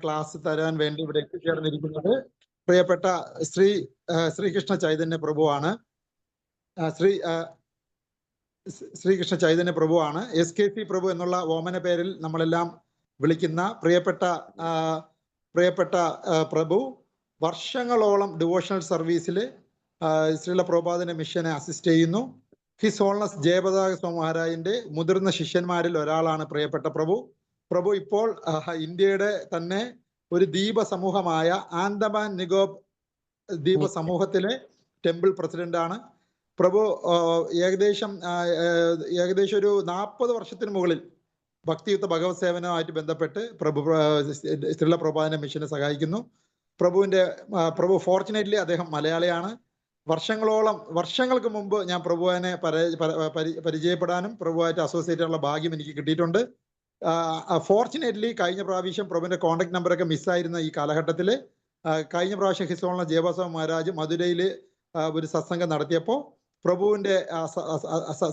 Class തരാൻ വേണ്ടി ഇവിടെ എത്തിച്ചേർന്നിരിക്കുന്നത് പ്രിയപ്പെട്ട ശ്രീകൃഷ്ണ ചൈതന്യ പ്രഭുവാണ്. ശ്രീകൃഷ്ണ ചൈതന്യ പ്രഭുവാണ്. SKC പ്രഭു എന്നുള്ള ഓമന പേരിൽ നമ്മളെല്ലാം വിളിക്കുന്ന പ്രിയപ്പെട്ട പ്രഭു വർഷങ്ങളോളം ഡിവോഷണൽ സർവീസിൽ ശ്രീല പ്രഭുപാദിന്റെ മിഷനെ അസിസ്റ്റ് ചെയ്യുന്നു. ഹിസ് ഹോൾനെസ് ജയപതാക സ്വാമി മഹാരാജിന്റെ മുതിർന്ന ശിഷ്യന്മാരിൽ ഒരാളാണ് പ്രിയപ്പെട്ട പ്രഭു. പ്രഭു ഇപ്പോൾ ഇന്ത്യയുടെ തന്നെ ഒരു ദ്വീപ സമൂഹമായ ആൻഡമാൻ നിക്കോബാർ ദ്വീപ സമൂഹത്തിലെ ടെമ്പിൾ പ്രസിഡന്റാണ്. പ്രഭു ഏകദേശം ഒരു 40 വർഷത്തിന് മുകളിൽ ഭക്തിയുക്ത ഭഗവത് സേവനവുമായിട്ട് ബന്ധപ്പെട്ട് ശ്രീല പ്രഭുപാദിന്റെ മിഷനെ സഹായിക്കുന്നു. പ്രഭു ഫോർച്ചുനേറ്റ്ലി അദ്ദേഹം മലയാളിയാണ്. വർഷങ്ങൾക്ക് മുമ്പ് ഞാൻ പ്രഭുവിനെ പരിചയപ്പെടാനും പ്രഭുവായിട്ട് അസോസിയേറ്റ് ചെയ്യാനുള്ള ഭാഗ്യം എനിക്ക് കിട്ടിയിട്ടുണ്ട്. ഫോർച്ചുനേറ്റ്ലി കഴിഞ്ഞ പ്രാവശ്യം പ്രഭുവിന്റെ കോൺടാക്ട് നമ്പറൊക്കെ മിസ്സായിരുന്ന ഈ കാലഘട്ടത്തിൽ കഴിഞ്ഞ പ്രാവശ്യം ഹിസോള ജയബാസ്വാമി മഹാരാജ് മധുരയിൽ ഒരു സത്സംഗം നടത്തിയപ്പോൾ പ്രഭുവിന്റെ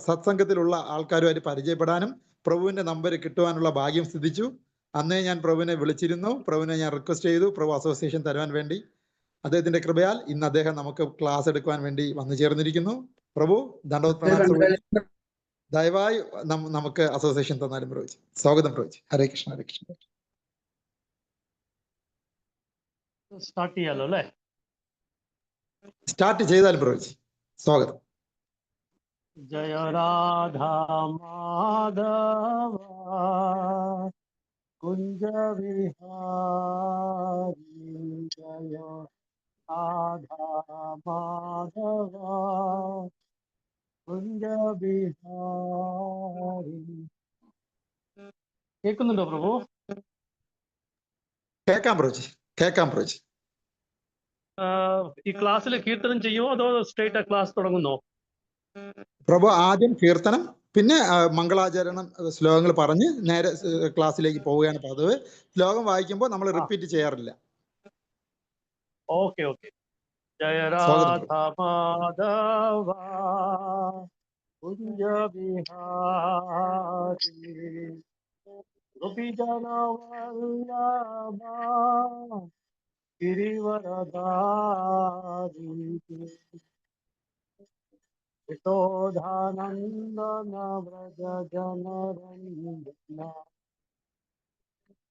സത്സംഗത്തിലുള്ള ആൾക്കാരുമായിട്ട് പരിചയപ്പെടാനും പ്രഭുവിന്റെ നമ്പർ കിട്ടുവാനുള്ള ഭാഗ്യം സിദ്ധിച്ചു. അന്നേ ഞാൻ പ്രഭുവിനെ വിളിച്ചിരുന്നു. പ്രഭുവിനെ ഞാൻ റിക്വസ്റ്റ് ചെയ്തു പ്രഭു അസോസിയേഷൻ തരുവാൻ വേണ്ടി. അദ്ദേഹത്തിന്റെ കൃപയാൽ ഇന്ന് അദ്ദേഹം നമുക്ക് ക്ലാസ് എടുക്കുവാൻ വേണ്ടി വന്നു ചേർന്നിരിക്കുന്നു. പ്രഭു ദണ്ഡവത് ദയവായി നമുക്ക് അസോസിയേഷൻ തന്നാലും പ്രവചി. സ്വാഗതം പ്രവചി. ഹരേ കൃഷ്ണ ഹരേ കൃഷ്ണ. സ്റ്റാർട്ട് ചെയ്യാലോ അല്ലേ? സ്റ്റാർട്ട് ചെയ്താലും പ്രവചി. സ്വാഗതം. ജയ രാധാ മാധവ കുഞ്ച വിഹാരി ജയ രാധാ മാധവ കുഞ്ച വിഹാരി. കേൾക്കുന്നുണ്ടോ പ്രഭു? കേൾക്കാം പ്രവചി. ഈ ക്ലാസ്സിൽ കീർത്തനം ചെയ്യുമോ അതോ സ്ട്രേറ്റ് ആ ക്ലാസ് തുടങ്ങുന്നോ? പ്രഭു ആദ്യം കീർത്തനം, പിന്നെ മംഗളാചരണം ശ്ലോകങ്ങൾ പറഞ്ഞ് നേരെ ക്ലാസ്സിലേക്ക് പോവുകയാണ് പതിവ്. ശ്ലോകം വായിക്കുമ്പോൾ നമ്മൾ റിപ്പീറ്റ് ചെയ്യാറില്ല. ഓക്കെ. ജയ രാധാ മാധവ കുഞ്ച വിഹാരി ഗോപിജന വല്ലഭ ഗിരിവരധാരി യശോധാനന്ദന വ്രജ ജനരഞ്ജന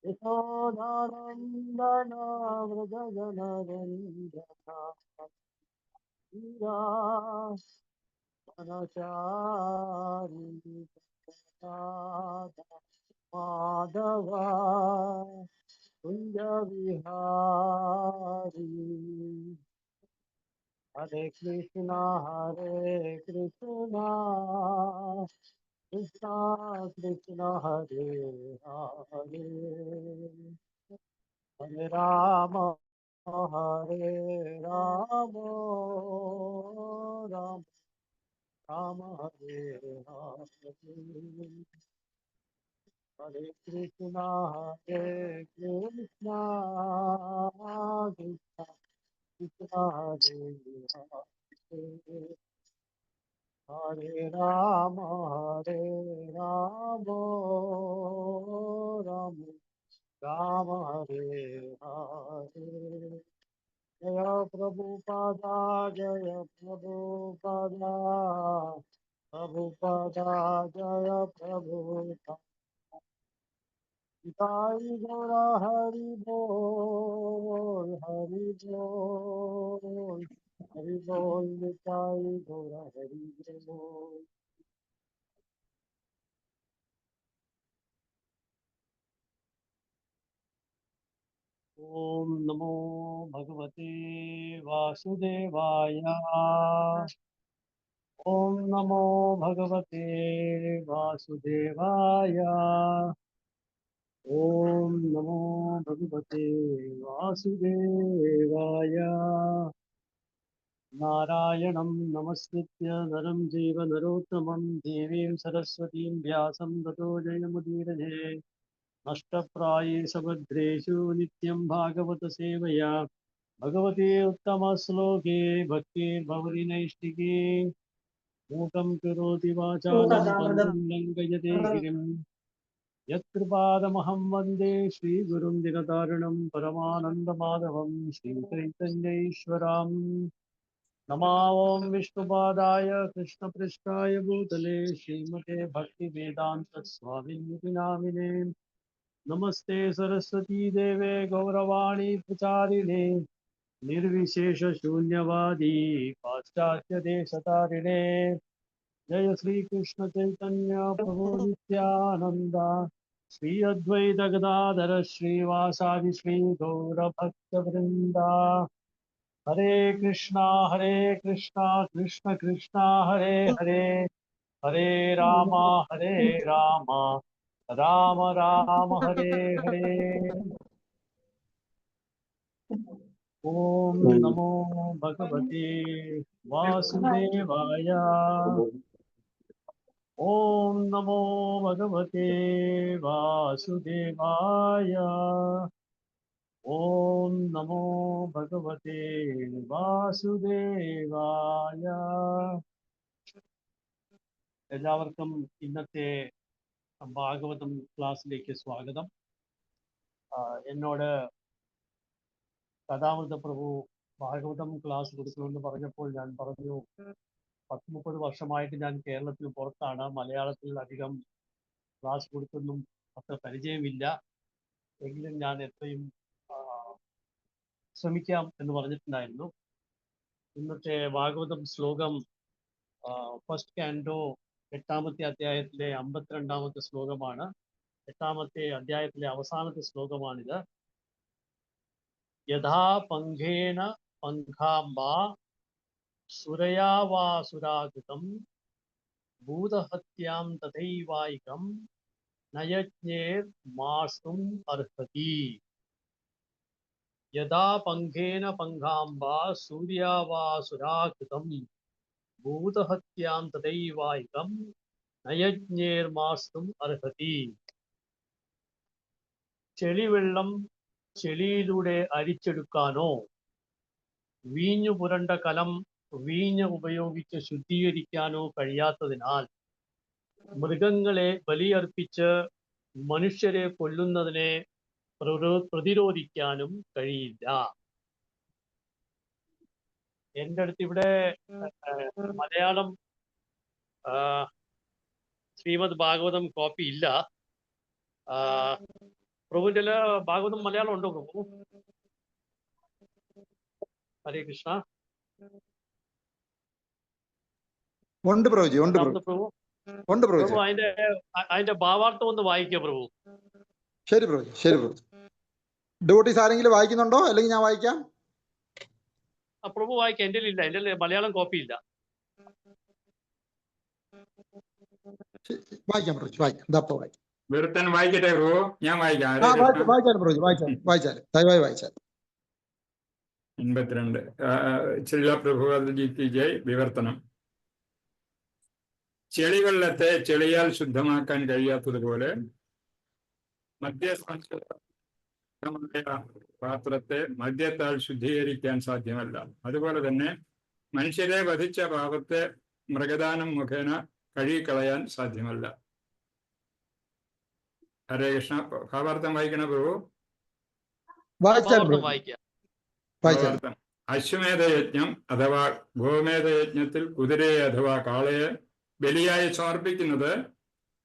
യശോധാനന്ദന വ്രജ ജനരഞ്ജന മനചാരി മാധവ കുഞ്ച വിഹാരി. ഹരേ കൃഷ്ണ കൃഷ്ണ കൃഷ്ണ ഹരേ ഹരേ ഹരേ രാമ ഹരേ രാമ രാമ രാമ ഹരേ ഹരേ. ഹരേ കൃഷ്ണ കൃഷ്ണ കൃഷ്ണ ഹരേ ഹരേ ഹരേ രാമ രാമ രാമ ഹരേ ഹരേ. ജയ പ്രഭുപാദ ജയ പ്രഭുപാദ പ്രഭുപാദ ജയ പ്രഭുപാദ. निताई गौरा हरि बोल हरि बोल हरि बोल निताई गौरा हरि बोल. ओम नमो भगवते वासुदेवाय. ओम नमो भगवते वासुदेवाय. ओम नमो भगवते वासुदेवाय. नारायणं नमस्कृत्य नरं चैव नरोत्तमं देवीं सरस्वतीं व्यासं ततो जयमुदीरये. नष्टप्रायेषु भद्रेषु नित्यं भागवत सेवया भगवते उत्तमश्लोके भक्तिर्भवति नैष्टिके. मूकं करोति वाचालं पङ्गुं लङ्घयते गिरिं यत्कृपादमहं वन्दे श्रीगुरुं दिनतारिणं परमानन्दमाधवं श्रीचैतन्यैश्वरम् नमो ॐ विष्णुपादाय कृष्णपृष्ठाय भूतले श्रीमते भक्तिवेदान्तस्वामिनिति नामिने नमस्ते सरस्वती देवे गौरवाणी प्रचारिणे निर्विशेषशून्यवादी पाश्चात्यदेशतारिणे जय श्रीकृष्ण चैतन्य प्रभु नित्यानन्द श्री अद्वैत गदाधर श्रीवासादि श्री गौरभक्तवृन्दा हरे कृष्णा कृष्ण कृष्णा हरे हरे हरे राम राम राम हरे हरे ओम नमो भगवते वासुदेवाय ओम नमो भगवते वासुदेवाय ओम नमो भगवते വാസുദേവായ എല്ലാവർക്കും ഇന്നത്തെ ഭാഗവതം ക്ലാസ്സിലേക്ക് സ്വാഗതം. എന്നോട് കഥാമൃത പ്രഭു ഭാഗവതം ക്ലാസ് കൊടുക്കണമെന്ന് പറഞ്ഞപ്പോൾ ഞാൻ പറഞ്ഞു 30 വർഷമായിട്ട് ഞാൻ കേരളത്തിൽ പുറത്താണ്, മലയാളത്തിൽ അധികം ക്ലാസ് കൊടുത്തൊന്നും അത്ര പരിചയമില്ല, എങ്കിലും ഞാൻ എത്രയും ശ്രമിക്കാം എന്ന് പറഞ്ഞിട്ടുണ്ടായിരുന്നു. ഇന്നത്തെ ഭാഗവതം ശ്ലോകം ഫസ്റ്റ് കാൻഡോ 8ാമത്തെ അധ്യായത്തിലെ 52ാമത്തെ ശ്ലോകമാണ്. 8ാമത്തെ അധ്യായത്തിലെ അവസാനത്തെ ശ്ലോകമാണിത്. യഥാ പംഘേന പങ്കാംബ സുരയാവാസുരാകൃതം ഭൂതഹത്യാം തഥൈവായികം നയജ്ഞേർ മാസ്തും അർഹതി. യഥാ പംഘേന പങ്കാംബ സൂര്യാവാസുരാകൃതം ഭൂതഹത്യാം തഥൈവായികം നയജ്ഞേർ മാസ്തും അർഹതി. ചെളിവെള്ളം ചെളിയിലൂടെ അരിച്ചെടുക്കാനോ വീഞ്ഞു പുരണ്ട കലം വീഞ്ഞ് ഉപയോഗിച്ച് ശുദ്ധീകരിക്കാനോ കഴിയാത്തതിനാൽ മൃഗങ്ങളെ ബലിയർപ്പിച്ച് മനുഷ്യരെ കൊല്ലുന്നതിനെ പ്രതിരോധിക്കാനും കഴിയില്ല. എൻ്റെ അടുത്ത് ഇവിടെ മലയാളം ശ്രീമദ് ഭാഗവതം കോപ്പി ഇല്ല. പ്രഭുവിന്റെ ഭാഗവതം മലയാളം ഉണ്ടോ പ്രഭു? ഹരേ കൃഷ്ണ. ഉണ്ട് പ്രഭുജി, ഉണ്ട് പ്രഭു. ഉണ്ട് പ്രഭു പ്രഭു. അതിന്റെ ഭാവാർത്ഥം ഒന്ന് വായിക്കുക പ്രഭു. ശരി പ്രഭുജി, ശരി പ്രഭുജി. ഡ്യൂട്ടീസ് ആരെങ്കിലും വായിക്കുന്നുണ്ടോ? അല്ലെങ്കിൽ ഞാൻ വായിക്കാം? പ്രഭു വായിക്കാം. എൻ്റെ ഇല്ല, എൻ്റെ മലയാളം കോപ്പി ഇല്ല. വായിക്കാം പ്രഭു, വായിക്കാം. ഇതപ്പോ വായിക്കാം. വെറുത്തൻ വായിക്കട്ടെ പ്രഭു? ഞാൻ വായിക്കാം. വായിച്ചാൽ പ്രഭു, വായിച്ചാൽ ദയവായി വായിച്ചാൽ. 82 ശ്രീല പ്രഭുജി ജയ്. വിവർത്തനം. ചെളിവെള്ളത്തെ ചെളിയാൽ ശുദ്ധമാക്കാൻ കഴിയാത്തതുപോലെ മദ്യസംസ്കൃതമായ പാത്രത്തെ മദ്യത്താൽ ശുദ്ധീകരിക്കാൻ സാധ്യമല്ല. അതുപോലെ തന്നെ മനുഷ്യരെ വധിച്ച പാപത്തെ മൃഗദാനം മുഖേന കഴുകിക്കളയാൻ സാധ്യമല്ല. ഹരേ കൃഷ്ണ. ഭാവാർത്ഥം വായിക്കണ പ്രഭു? ഭാവാർത്ഥം. അശ്വമേധയജ്ഞം അഥവാ ഗോമേധയജ്ഞത്തിൽ കുതിരയെ അഥവാ കാളയെ ബലിയായി സമർപ്പിക്കുന്നത്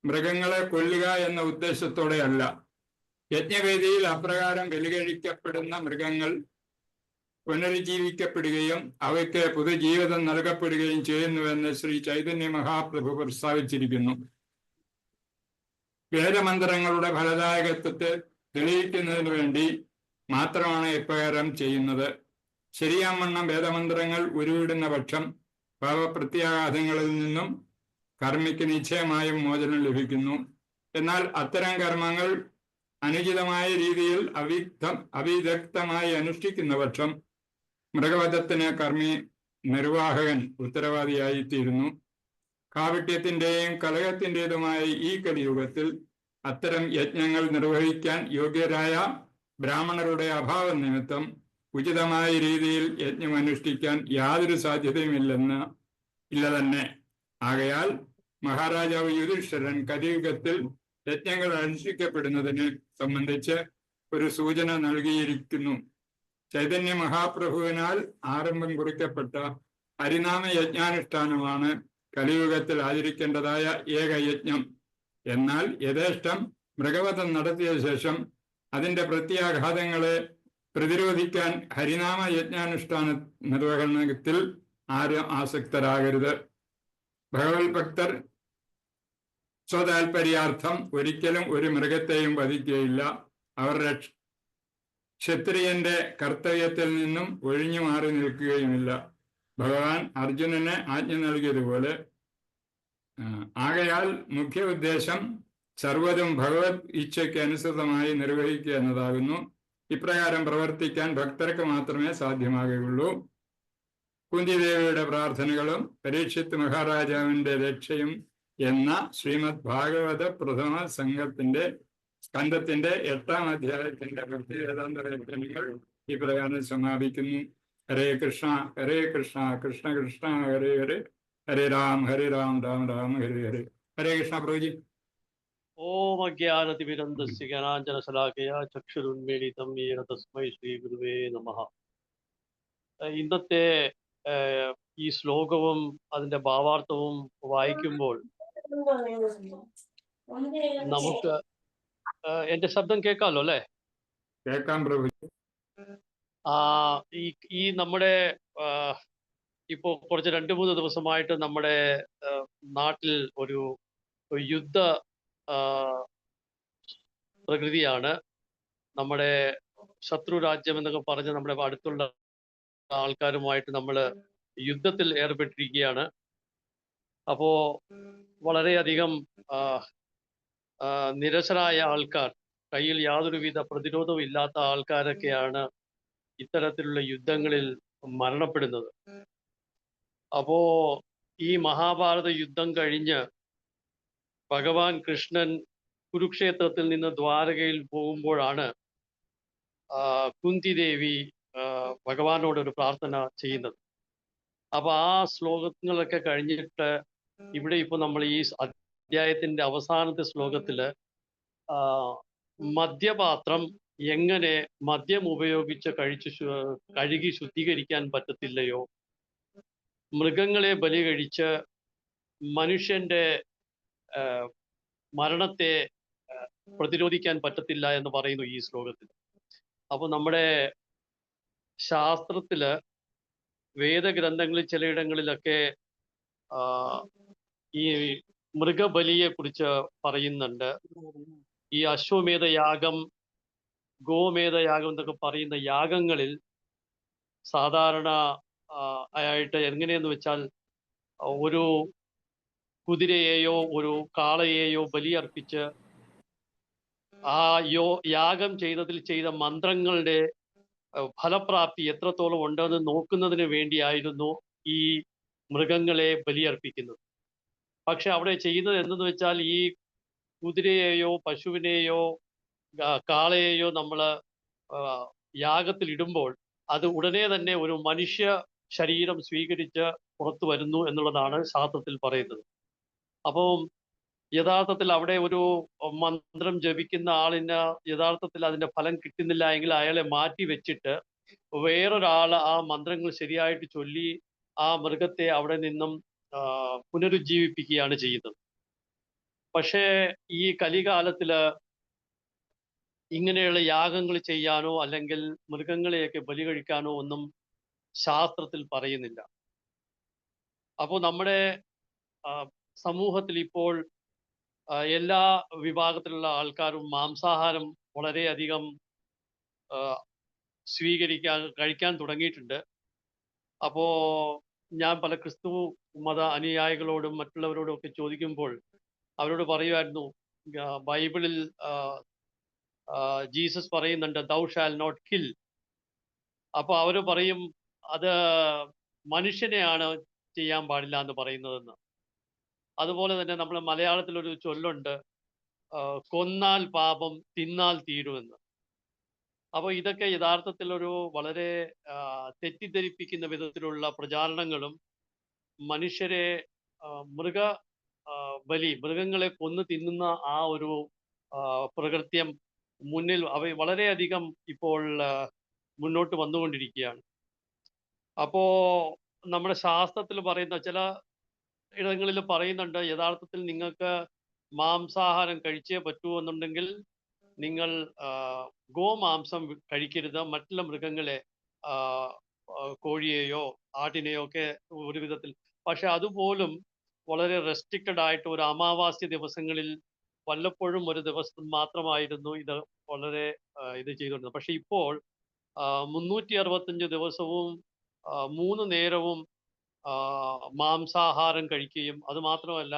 മൃഗങ്ങളെ കൊല്ലുക എന്ന ഉദ്ദേശത്തോടെ അല്ല. യജ്ഞവേദിയിൽ അപ്രകാരം ബലി കഴിക്കപ്പെടുന്ന മൃഗങ്ങൾ പുനരുജ്ജീവിക്കപ്പെടുകയും അവയ്ക്ക് പുതുജീവിതം നൽകപ്പെടുകയും ചെയ്യുന്നുവെന്ന് ശ്രീ ചൈതന്യ മഹാപ്രഭു പ്രസ്താവിച്ചിരിക്കുന്നു. വേദമന്ത്രങ്ങളുടെ ഫലദായകത്വത്തെ തെളിയിക്കുന്നതിന് വേണ്ടി മാത്രമാണ് ഇപ്രകാരം ചെയ്യുന്നത്. ശരിയാവണ്ണം വേദമന്ത്രങ്ങൾ ഉരുവിടുന്ന പക്ഷം പാപപ്രത്യാഘാതങ്ങളിൽ നിന്നും കർമ്മിക്ക് നിശ്ചയമായും മോചനം ലഭിക്കുന്നു. എന്നാൽ അത്തരം കർമ്മങ്ങൾ അനുചിതമായ രീതിയിൽ അവിദഗ്ധമായി അനുഷ്ഠിക്കുന്ന പക്ഷം മൃഗവധത്തിന് കർമ്മി നിർവാഹകൻ ഉത്തരവാദിയായിത്തീരുന്നു. കാപട്യത്തിൻ്റെയും കലഹത്തിൻ്റെതുമായ ഈ കലിയുഗത്തിൽ അത്തരം യജ്ഞങ്ങൾ നിർവഹിക്കാൻ യോഗ്യരായ ബ്രാഹ്മണരുടെ അഭാവം നിമിത്തം ഉചിതമായ രീതിയിൽ യജ്ഞം അനുഷ്ഠിക്കാൻ യാതൊരു സാധ്യതയുമില്ല തന്നെ. ആകയാൽ മഹാരാജാവ് യുധിഷ്ഠിരൻ കലിയുഗത്തിൽ യജ്ഞങ്ങൾ അനുഷ്ഠിക്കപ്പെടുന്നതിന് സംബന്ധിച്ച് ഒരു സൂചന നൽകിയിരിക്കുന്നു. ചൈതന്യ മഹാപ്രഭുവിനാൽ ആരംഭം കുറിക്കപ്പെട്ട ഹരിനാമ യജ്ഞാനുഷ്ഠാനമാണ് കലിയുഗത്തിൽ ആചരിക്കേണ്ടതായ ഏക യജ്ഞം. എന്നാൽ യഥേഷ്ടം മൃഗവധം നടത്തിയ ശേഷം അതിന്റെ പ്രത്യാഘാതങ്ങളെ പ്രതിരോധിക്കാൻ ഹരിനാമ യജ്ഞാനുഷ്ഠാന നിർവഹണത്തിൽ ആരും ആസക്തരാകരുത്. ഭഗവത് ഭക്തർ സ്വതാൽപര്യാർത്ഥം ഒരിക്കലും ഒരു മൃഗത്തെയും വധിക്കുകയില്ല. അവർ ക്ഷത്രിയന്റെ കർത്തവ്യത്തിൽ നിന്നും ഒഴിഞ്ഞു മാറി നിൽക്കുകയുമില്ല. ഭഗവാൻ അർജുനന് ആജ്ഞ നൽകിയതുപോലെ. ആകയാൽ മുഖ്യ ഉദ്ദേശം സർവ്വതും ഭഗവത് ഇച്ഛയ്ക്ക് അനുസൃതമായി നിർവഹിക്കുക എന്നതാകുന്നു. ഇപ്രകാരം പ്രവർത്തിക്കാൻ ഭക്തർക്ക് മാത്രമേ സാധ്യമാകുകയുള്ളൂ. കുന്തിദേവിയുടെ പ്രാർത്ഥനകളും പരീക്ഷിത്ത് മഹാരാജാവിന്റെ രക്ഷയും എന്ന ശ്രീമദ് ഭാഗവത പ്രഥമ സ്കന്ധത്തിന്റെ 8-ാം അധ്യായത്തിന്റെ ഭക്തിവേദാന്ത വ്യാഖ്യാനങ്ങൾ ഇപ്രകാരം സമാപിക്കുന്നു. ഹരേ കൃഷ്ണ കൃഷ്ണ കൃഷ്ണ ഹരേ ഹരേ, ഹരേ രാം രാം രാം ഹരേ ഹരേ. ഹരേ കൃഷ്ണ പ്രഭുജി. ഓം അജ്ഞാനതിമിരന്തസ്യ ജ്ഞാനാഞ്ജനശലാകയാ ചക്ഷുരുന്മീലിതം യേന തസ്മൈ ശ്രീ ഗുരുവേ നമഃ. ഇന്നത്തെ ഈ ശ്ലോകവും അതിന്റെ ഭാവാർത്ഥവും വായിക്കുമ്പോൾ നമുക്ക് എന്റെ ശബ്ദം കേൾക്കാമല്ലോ അല്ലെ? കേൾക്കാം പ്രഭു. ഈ നമ്മുടെ ഇപ്പോ കുറച്ച് 2-3 ദിവസമായിട്ട് നമ്മുടെ നാട്ടിൽ ഒരു യുദ്ധ പ്രകൃതിയാണ്. നമ്മുടെ ശത്രു രാജ്യം എന്നൊക്കെ പറഞ്ഞ് നമ്മുടെ അടുത്തുള്ള ആൾക്കാരുമായിട്ട് നമ്മൾ യുദ്ധത്തിൽ ഏർപ്പെട്ടിരിക്കുകയാണ്. അപ്പോ വളരെയധികം നിരസരായ ആൾക്കാർ, കയ്യിൽ യാതൊരുവിധ പ്രതിരോധവും ഇല്ലാത്ത ആൾക്കാരൊക്കെയാണ് ഇത്തരത്തിലുള്ള യുദ്ധങ്ങളിൽ മരണപ്പെടുന്നത്. അപ്പോ ഈ മഹാഭാരത യുദ്ധം കഴിഞ്ഞ് ഭഗവാൻ കൃഷ്ണൻ കുരുക്ഷേത്രത്തിൽ നിന്ന് ദ്വാരകയിൽ പോകുമ്പോഴാണ് കുന്തി ദേവി ഭഗവാനോട് ഒരു പ്രാർത്ഥന ചെയ്യുന്നത്. അപ്പൊ ആ ശ്ലോകങ്ങളൊക്കെ കഴിഞ്ഞിട്ട് ഇവിടെ ഇപ്പൊ നമ്മൾ ഈ അധ്യായത്തിന്റെ അവസാനത്തെ ശ്ലോകത്തില് മദ്യപാത്രം എങ്ങനെ മദ്യം ഉപയോഗിച്ച് കഴുകി ശുദ്ധീകരിക്കാൻ പറ്റത്തില്ലയോ, മൃഗങ്ങളെ ബലി കഴിച്ച് മനുഷ്യന്റെ മരണത്തെ പ്രതിരോധിക്കാൻ പറ്റത്തില്ല എന്ന് പറയുന്നു ഈ ശ്ലോകത്തിൽ. അപ്പൊ നമ്മുടെ ശാസ്ത്രത്തില് വേദഗ്രന്ഥങ്ങളിൽ ചിലയിടങ്ങളിലൊക്കെ ഈ മൃഗബലിയെ കുറിച്ച് പറയുന്നുണ്ട്. ഈ അശ്വമേധയാഗം, ഗോമേധയാഗം എന്നൊക്കെ പറയുന്ന യാഗങ്ങളിൽ സാധാരണ ആയിട്ട് എങ്ങനെയെന്ന് വെച്ചാൽ ഒരു കുതിരയെയോ ഒരു കാളയെയോ ബലിയർപ്പിച്ച് ആ യാഗം ചെയ്ത മന്ത്രങ്ങളുടെ ഫലപ്രാപ്തി എത്രത്തോളം ഉണ്ടെന്ന് നോക്കുന്നതിന് വേണ്ടിയായിരുന്നു ഈ മൃഗങ്ങളെ ബലിയർപ്പിക്കുന്നത്. പക്ഷെ അവിടെ ചെയ്യുന്നത് എന്തെന്ന് വെച്ചാൽ ഈ കുതിരയെയോ പശുവിനെയോ കാളയെയോ നമ്മൾ യാഗത്തിൽ ഇടുമ്പോൾ അത് ഉടനെ തന്നെ ഒരു മനുഷ്യ ശരീരം സ്വീകരിച്ച് പുറത്തു വരുന്നു എന്നുള്ളതാണ് ശാസ്ത്രത്തിൽ പറയുന്നത്. അപ്പം യഥാർത്ഥത്തിൽ അവിടെ ഒരു മന്ത്രം ജപിക്കുന്ന ആളിന് യഥാർത്ഥത്തിൽ അതിന്റെ ഫലം കിട്ടുന്നില്ല എങ്കിൽ അയാളെ മാറ്റി വെച്ചിട്ട് വേറൊരാൾ ആ മന്ത്രങ്ങൾ ശരിയായിട്ട് ചൊല്ലി ആ മൃഗത്തെ അവിടെ നിന്നും പുനരുജ്ജീവിപ്പിക്കുകയാണ് ചെയ്യുന്നത്. പക്ഷേ ഈ കലികാലത്തില് ഇങ്ങനെയുള്ള യാഗങ്ങൾ ചെയ്യാനോ അല്ലെങ്കിൽ മൃഗങ്ങളെയൊക്കെ ബലി കഴിക്കാനോ ഒന്നും ശാസ്ത്രത്തിൽ പറയുന്നില്ല. അപ്പോൾ നമ്മുടെ സമൂഹത്തിൽ ഇപ്പോൾ എല്ലാ വിഭാഗത്തിലുള്ള ആൾക്കാരും മാംസാഹാരം വളരെയധികം കഴിക്കാൻ തുടങ്ങിയിട്ടുണ്ട്. അപ്പോ ഞാൻ പല ക്രിസ്തു മത അനുയായികളോടും മറ്റുള്ളവരോടും ഒക്കെ ചോദിക്കുമ്പോൾ അവരോട് പറയുമായിരുന്നു, ബൈബിളിൽ ജീസസ് പറയുന്നുണ്ട് ദൗ ഷാൽ നോട്ട് കിൽ. അപ്പൊ അവര് പറയും അത് മനുഷ്യനെയാണ് ചെയ്യാൻ പാടില്ല എന്ന് പറയുന്നതെന്ന്. അതുപോലെ തന്നെ നമ്മുടെ മലയാളത്തിലൊരു ചൊല്ലുണ്ട്, കൊന്നാൽ പാപം തിന്നാൽ തീരുമെന്ന്. അപ്പോൾ ഇതൊക്കെ യഥാർത്ഥത്തിൽ ഒരു വളരെ തെറ്റിദ്ധരിപ്പിക്കുന്ന വിധത്തിലുള്ള പ്രചാരണങ്ങളും മനുഷ്യരെ മൃഗങ്ങളെ കൊന്നു തിന്നുന്ന ആ ഒരു പ്രകൃത്യം മുന്നിൽ വളരെയധികം ഇപ്പോൾ മുന്നോട്ട് വന്നുകൊണ്ടിരിക്കുകയാണ്. അപ്പോ നമ്മുടെ ശാസ്ത്രത്തിൽ പറയുന്ന ചില ഇടങ്ങളിൽ പറയുന്നുണ്ട്, യഥാർത്ഥത്തിൽ നിങ്ങൾക്ക് മാംസാഹാരം കഴിച്ചേ പറ്റൂ എന്നുണ്ടെങ്കിൽ നിങ്ങൾ ഗോമാംസം കഴിക്കരുത്. മറ്റുള്ള മൃഗങ്ങളെ കോഴിയെയോ ആട്ടിനെയോ ഒക്കെ ഒരു വിധത്തിൽ. പക്ഷെ അതുപോലും വളരെ റെസ്ട്രിക്റ്റഡ് ആയിട്ട് ഒരു അമാവാസ്യ ദിവസങ്ങളിൽ വല്ലപ്പോഴും ഒരു ദിവസം മാത്രമായിരുന്നു ഇത് വളരെ ഇത് ചെയ്തുകൊണ്ടിരുന്നത്. പക്ഷെ ഇപ്പോൾ 365 ദിവസവും 3 നേരവും മാംസാഹാരം കഴിക്കുകയും അത് മാത്രമല്ല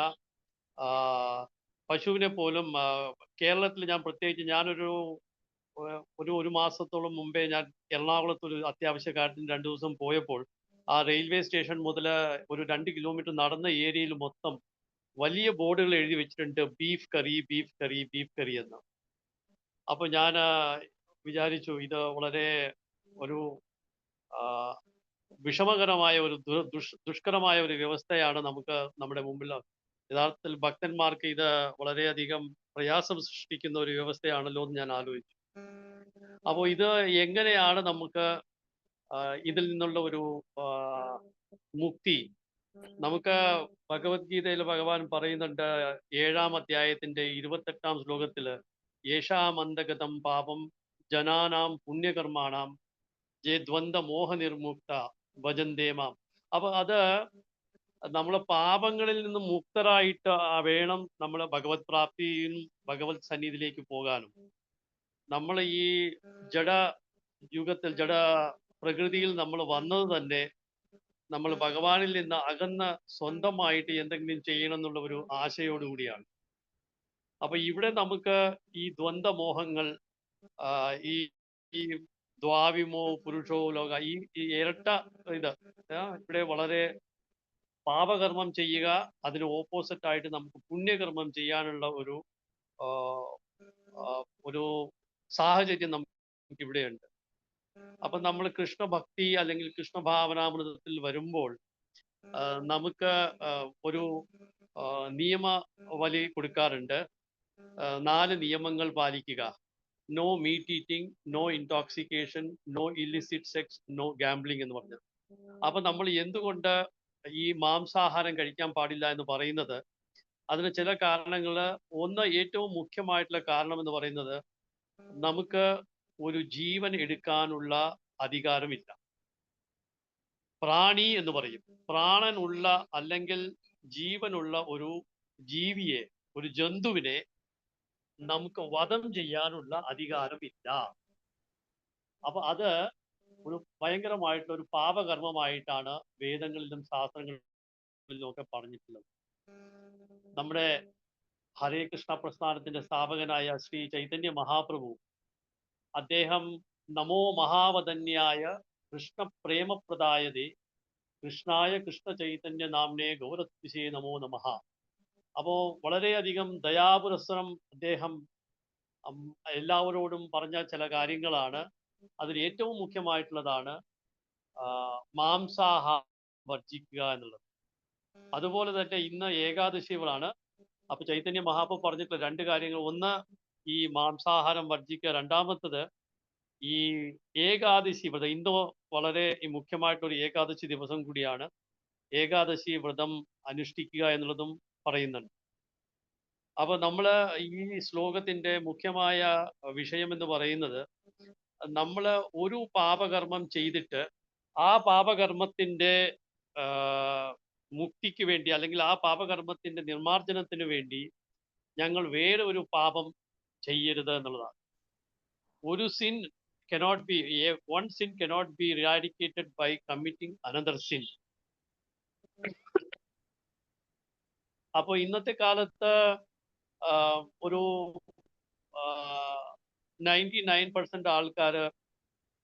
പശുവിനെ പോലും കേരളത്തിൽ ഞാൻ പ്രത്യേകിച്ച് ഞാനൊരു ഒരു മാസത്തോളം മുമ്പേ ഞാൻ എറണാകുളത്ത് ഒരു അത്യാവശ്യ കാര്യത്തിന് 2 ദിവസം പോയപ്പോൾ ആ റെയിൽവേ സ്റ്റേഷൻ മുതൽ ഒരു 2 കിലോമീറ്റർ നടന്ന ഏരിയയിൽ മൊത്തം വലിയ ബോർഡുകൾ എഴുതി വെച്ചിട്ടുണ്ട് ബീഫ് കറി ബീഫ് കറി ബീഫ് കറി എന്ന്. അപ്പൊ ഞാൻ വിചാരിച്ചു ഇത് വളരെ ഒരു വിഷമകരമായ ഒരു ദുഷ്കരമായ ഒരു വ്യവസ്ഥയാണ് നമുക്ക് നമ്മുടെ മുമ്പിൽ. യഥാർത്ഥത്തിൽ ഭക്തന്മാർക്ക് ഇത് വളരെയധികം പ്രയാസം സൃഷ്ടിക്കുന്ന ഒരു വ്യവസ്ഥയാണല്ലോ എന്ന് ഞാൻ ആലോചിച്ചു. അപ്പോൾ ഇത് എങ്ങനെയാണ് നമുക്ക് ഇതിൽ നിന്നുള്ള ഒരു മുക്തി? നമുക്ക് ഭഗവത്ഗീതയിൽ ഭഗവാൻ പറയുന്നുണ്ട് 7-ാം അധ്യായത്തിന്റെ 28-ാം ശ്ലോകത്തില് യേശാമന്തഗതം പാപം ജനാനാം പുണ്യകർമാണാം ജെ ദ്വന്ദ് മോഹനിർമുക്ത ഭജന്തേമാം. അപ്പൊ അത് നമ്മളെ പാപങ്ങളിൽ നിന്ന് മുക്തരായിട്ട് വേണം നമ്മൾ ഭഗവത് പ്രാപ്തിയും ഭഗവത് സന്നിധിയിലേക്ക് പോകാനും. നമ്മൾ ഈ ജഡ യുഗത്തിൽ ജഡ പ്രകൃതിയിൽ നമ്മൾ വന്നത് തന്നെ നമ്മൾ ഭഗവാനിൽ നിന്ന് അകന്ന് സ്വന്തമായിട്ട് എന്തെങ്കിലും ചെയ്യണം എന്നുള്ള ഒരു ആശയോടുകൂടിയാണ്. അപ്പൊ ഇവിടെ നമുക്ക് ഈ ദ്വന്ദ്മോഹങ്ങൾ ഈ ദ്വാവിമോ പുരുഷോ ലോക ഈ ഇരട്ട ഇത് ഇവിടെ വളരെ പാപകർമ്മം ചെയ്യുക, അതിന് ഓപ്പോസിറ്റ് ആയിട്ട് നമുക്ക് പുണ്യകർമ്മം ചെയ്യാനുള്ള ഒരു സാഹചര്യം നമുക്ക് ഇവിടെയുണ്ട്. അപ്പൊ നമ്മൾ കൃഷ്ണഭക്തി അല്ലെങ്കിൽ കൃഷ്ണഭാവനാമൃതത്തിൽ വരുമ്പോൾ നമുക്ക് ഒരു നിയമവലി കൊടുക്കാറുണ്ട്. 4 നിയമങ്ങൾ പാലിക്കുക. No meat eating, no intoxication, no illicit sex, no gambling എന്ന് പറഞ്ഞത്. അപ്പൊ നമ്മൾ എന്തുകൊണ്ട് ഈ മാംസാഹാരം കഴിക്കാൻ പാടില്ല എന്ന് പറയുന്നത്, അതിന് ചില കാരണങ്ങൾ. ഒന്ന്, ഏറ്റവും മുഖ്യമായിട്ടുള്ള കാരണം എന്ന് പറയുന്നത്, നമുക്ക് ഒരു ജീവൻ എടുക്കാനുള്ള അധികാരമില്ല. പ്രാണി എന്ന് പറയും. പ്രാണനുള്ള അല്ലെങ്കിൽ ജീവനുള്ള ഒരു ജീവിയെ, ഒരു ജന്തുവിനെ നമുക്ക് വധം ചെയ്യാനുള്ള അധികാരമില്ല. അപ്പൊ അത് ഒരു ഭയങ്കരമായിട്ടുള്ള ഒരു പാപകർമ്മമായിട്ടാണ് വേദങ്ങളിലും ശാസ്ത്രങ്ങളിലും ഒക്കെ പറഞ്ഞിട്ടുള്ളത്. നമ്മുടെ ഹരേ കൃഷ്ണ പ്രസ്ഥാനത്തിന്റെ സ്ഥാപകനായ ശ്രീ ചൈതന്യ മഹാപ്രഭു, അദ്ദേഹം നമോ മഹാവദന്യായ കൃഷ്ണ പ്രേമപ്രദായതേ കൃഷ്ണായ കൃഷ്ണ ചൈതന്യ നാംനേ ഗൗരത്വിഷേ നമോ നമഃ. അപ്പോ വളരെയധികം ദയാപുരസ്സരം അദ്ദേഹം എല്ലാവരോടും പറഞ്ഞ ചില കാര്യങ്ങളാണ്. അതിൽ ഏറ്റവും മുഖ്യമായിട്ടുള്ളതാണ് മാംസാഹാരം വർജിക്കുക എന്നുള്ളത്. അതുപോലെ തന്നെ ഇന്ന് ഏകാദശികളാണ്. അപ്പൊ ചൈതന്യ മഹാപ്രഭു പറഞ്ഞിട്ടുള്ള 2 കാര്യങ്ങൾ. ഒന്ന്, ഈ മാംസാഹാരം വർജിക്കുക. രണ്ടാമത്തത് ഈ ഏകാദശി വ്രതം. ഇന്ന് വളരെ മുഖ്യമായിട്ടൊരു ഏകാദശി ദിവസം കൂടിയാണ്. ഏകാദശി വ്രതം അനുഷ്ഠിക്കുക എന്നുള്ളതും പറയുന്നുണ്ട്. അപ്പൊ നമ്മള് ഈ ശ്ലോകത്തിന്റെ മുഖ്യമായ വിഷയം എന്ന് പറയുന്നത്, നമ്മൾ ഒരു പാപകർമ്മം ചെയ്തിട്ട് ആ പാപകർമ്മത്തിന്റെ മുക്തിക്ക് വേണ്ടി അല്ലെങ്കിൽ ആ പാപകർമ്മത്തിന്റെ നിർമാർജനത്തിന് വേണ്ടി ഞങ്ങൾ വേറെ ഒരു പാപം ചെയ്യരുത് എന്നുള്ളതാണ്. ഒരു sin cannot be, one sin cannot be eradicated by committing another sin. അപ്പോൾ ഇന്നത്തെ കാലത്ത് ഒരു 99% ആൾക്കാർ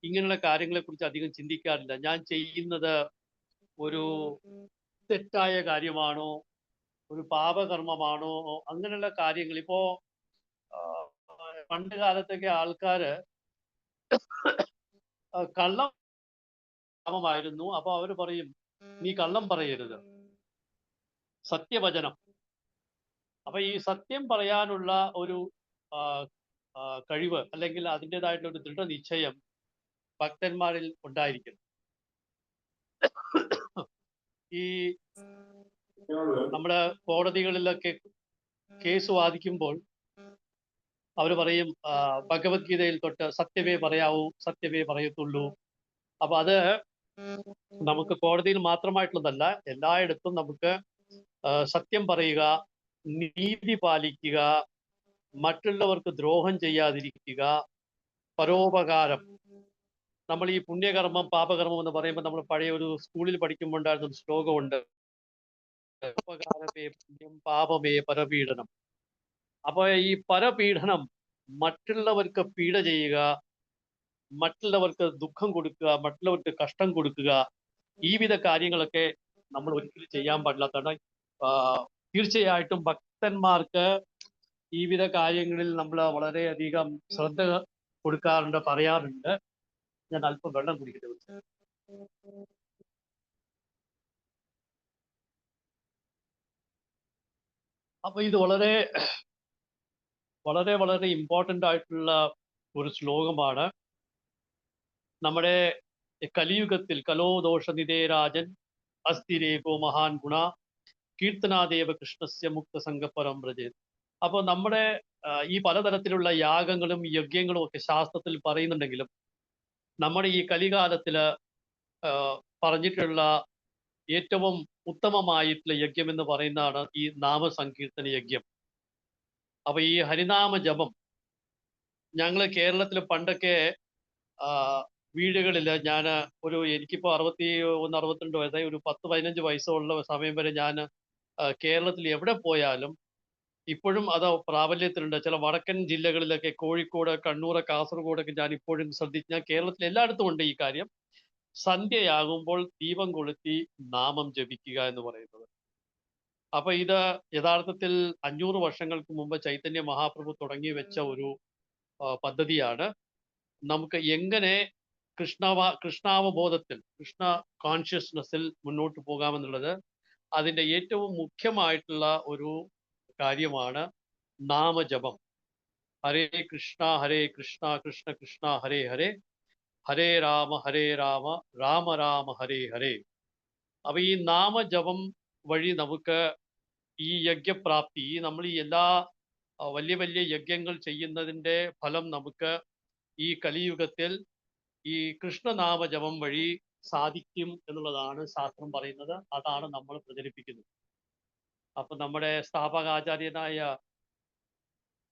ഇങ്ങനെയുള്ള കാര്യങ്ങളെ കുറിച്ച് അധികം ചിന്തിക്കാറില്ല. ഞാൻ ചെയ്യുന്നത് ഒരു തെറ്റായ കാര്യമാണോ, ഒരു പാപകർമ്മമാണോ, അങ്ങനെയുള്ള കാര്യങ്ങൾ. ഇപ്പോ പണ്ട് കാലത്തൊക്കെ ആൾക്കാര് കള്ളമായിരുന്നു. അപ്പൊ അവര് പറയും, നീ കള്ളം പറയരുത്, സത്യവചനം. അപ്പൊ ഈ സത്യം പറയാനുള്ള ഒരു കഴിവ് അല്ലെങ്കിൽ അതിൻ്റെതായിട്ടുള്ള ഒരു ദൃഢനിശ്ചയം ഭക്തന്മാരിൽ ഉണ്ടായിരിക്കും. ഈ നമ്മുടെ കോടതികളിലൊക്കെ കേസ് വാദിക്കുമ്പോൾ അവർ പറയും ഭഗവത്ഗീതയിൽ തൊട്ട് സത്യമേ പറയാവൂ, സത്യമേ പറയത്തുള്ളൂ. അപ്പൊ അത് നമുക്ക് കോടതിയിൽ മാത്രമായിട്ടുള്ളതല്ല, എല്ലായിടത്തും നമുക്ക് സത്യം പറയുക, നീതി പാലിക്കുക, മറ്റുള്ളവർക്ക് ദ്രോഹം ചെയ്യാതിരിക്കുക, പരോപകാരം. നമ്മൾ ഈ പുണ്യകർമ്മം പാപകർമ്മം എന്ന് പറയുമ്പോൾ നമ്മൾ പഴയ ഒരു സ്കൂളിൽ പഠിക്കുമ്പോൾ ഉണ്ടായിരുന്ന ഒരു ശ്ലോകമുണ്ട്, ഉപകാരമേ പുണ്യം പാപമേ പരപീഡനം. അപ്പൊ ഈ പരപീഡനം, മറ്റുള്ളവർക്ക് പീഡ ചെയ്യുക, മറ്റുള്ളവർക്ക് ദുഃഖം കൊടുക്കുക, മറ്റുള്ളവർക്ക് കഷ്ടം കൊടുക്കുക, ഈ വിധ കാര്യങ്ങളൊക്കെ നമ്മൾ ഒരിക്കലും ചെയ്യാൻ പാടില്ലാത്തതാണ്. തീർച്ചയായിട്ടും ഭക്തന്മാർക്ക് ഈ വിധ കാര്യങ്ങളിൽ നമ്മൾ വളരെയധികം ശ്രദ്ധ കൊടുക്കാറുണ്ട്, പറയാറുണ്ട്. ഞാൻ അല്പം വെള്ളം കുടിക്കട്ടെ. അപ്പൊ ഇത് വളരെ വളരെ വളരെ ഇമ്പോർട്ടൻ്റ് ആയിട്ടുള്ള ഒരു ശ്ലോകമാണ്. നമ്മുടെ കലിയുഗത്തിൽ കലോ ദോഷ നിതേരാജൻ അസ്ഥിരേകോ മഹാൻ ഗുണ കീർത്തനാദേവ കൃഷ്ണസ്യ മുക്ത സംഘപരം വ്രജേത്. അപ്പോൾ നമ്മുടെ ഈ പലതരത്തിലുള്ള യാഗങ്ങളും യജ്ഞങ്ങളും ഒക്കെ ശാസ്ത്രത്തിൽ പറയുന്നുണ്ടെങ്കിലും നമ്മുടെ ഈ കലികാലത്തില് പറഞ്ഞിട്ടുള്ള ഏറ്റവും ഉത്തമമായിട്ടുള്ള യജ്ഞം എന്ന് പറയുന്നതാണ് ഈ നാമസങ്കീർത്തന യജ്ഞം. അപ്പൊ ഈ ഹരിനാമ ജപം ഞങ്ങൾ കേരളത്തിൽ പണ്ടൊക്കെ വീടുകളിൽ ഞാൻ എനിക്കിപ്പോൾ 62 വയസ്സായി, ഒരു 10-15 വയസ്സുള്ള സമയം വരെ ഞാൻ കേരളത്തിൽ എവിടെ പോയാലും ഇപ്പോഴും അത് പ്രാബല്യത്തിലുണ്ട്. ചില വടക്കൻ ജില്ലകളിലൊക്കെ കോഴിക്കോട്, കണ്ണൂർ, കാസർഗോഡൊക്കെ ഞാൻ ഇപ്പോഴും ഞാൻ കേരളത്തിൽ എല്ലായിടത്തും ഉണ്ട് ഈ കാര്യം. സന്ധ്യയാകുമ്പോൾ ദീപം കൊളുത്തി നാമം ജപിക്കുക എന്ന് പറയുന്നത്. അപ്പൊ ഇത് യഥാർത്ഥത്തിൽ 500 വർഷങ്ങൾക്ക് മുമ്പ് ചൈതന്യ മഹാപ്രഭു തുടങ്ങി വെച്ച ഒരു പദ്ധതിയാണ്. നമുക്ക് എങ്ങനെ കൃഷ്ണാവബോധത്തിൽ, കൃഷ്ണ കോൺഷ്യസ്നെസ്സിൽ മുന്നോട്ട് പോകാമെന്നുള്ളത് അതിൻ്റെ ഏറ്റവും മുഖ്യമായിട്ടുള്ള ഒരു കാര്യമാണ് നാമജപം. ഹരേ കൃഷ്ണ കൃഷ്ണ കൃഷ്ണ ഹരേ ഹരേ, ഹരേ രാമ രാമ രാമ ഹരേ ഹരേ. അപ്പൊ ഈ നാമജപം വഴി നമുക്ക് ഈ യജ്ഞപ്രാപ്തി, നമ്മൾ ഈ എല്ലാ വലിയ വലിയ യജ്ഞങ്ങൾ ചെയ്യുന്നതിൻ്റെ ഫലം നമുക്ക് ഈ കലിയുഗത്തിൽ ഈ കൃഷ്ണനാമജപം വഴി സാധിക്കും എന്നുള്ളതാണ് ശാസ്ത്രം പറയുന്നത്. അതാണ് നമ്മൾ പ്രചരിപ്പിക്കുന്നത്. അപ്പൊ നമ്മുടെ സ്ഥാപകാചാര്യനായ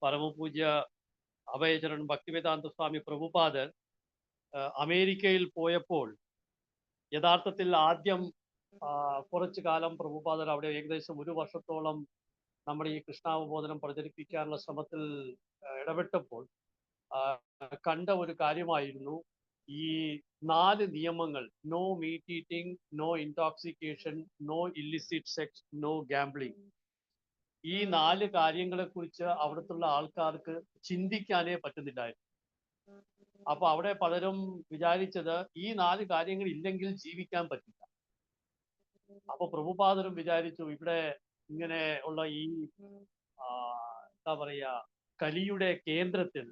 പരമപൂജ്യ അഭയചരൺ ഭക്തിവേദാന്ത സ്വാമി പ്രഭുപാദർ അമേരിക്കയിൽ പോയപ്പോൾ യഥാർത്ഥത്തിൽ ആദ്യം കുറച്ചു കാലം പ്രഭുപാദർ അവിടെ ഏകദേശം 1 വർഷത്തോളം നമ്മുടെ ഈ കൃഷ്ണാവബോധനം പ്രചരിപ്പിക്കാനുള്ള ശ്രമത്തിൽ ഇടപെട്ടപ്പോൾ കണ്ട ഒരു കാര്യമായിരുന്നു ഈ 4 നിയമങ്ങൾ: no meat eating, no intoxication, no illicit sex, no gambling. ഈ 4 കാര്യങ്ങളെ കുറിച്ച് അവിടുത്തെ ആൾക്കാർക്ക് ചിന്തിക്കാനേ പറ്റുന്നില്ലായിരുന്നു. അപ്പൊ അവിടെ പലരും വിചാരിച്ചത് ഈ 4 കാര്യങ്ങൾ ഇല്ലെങ്കിൽ ജീവിക്കാൻ പറ്റില്ല. അപ്പൊ പ്രഭുപാദരും വിചാരിച്ചു, ഇവിടെ ഇങ്ങനെ ഉള്ള ഈ എന്താ പറയാ കലിയുടെ കേന്ദ്രത്തിൽ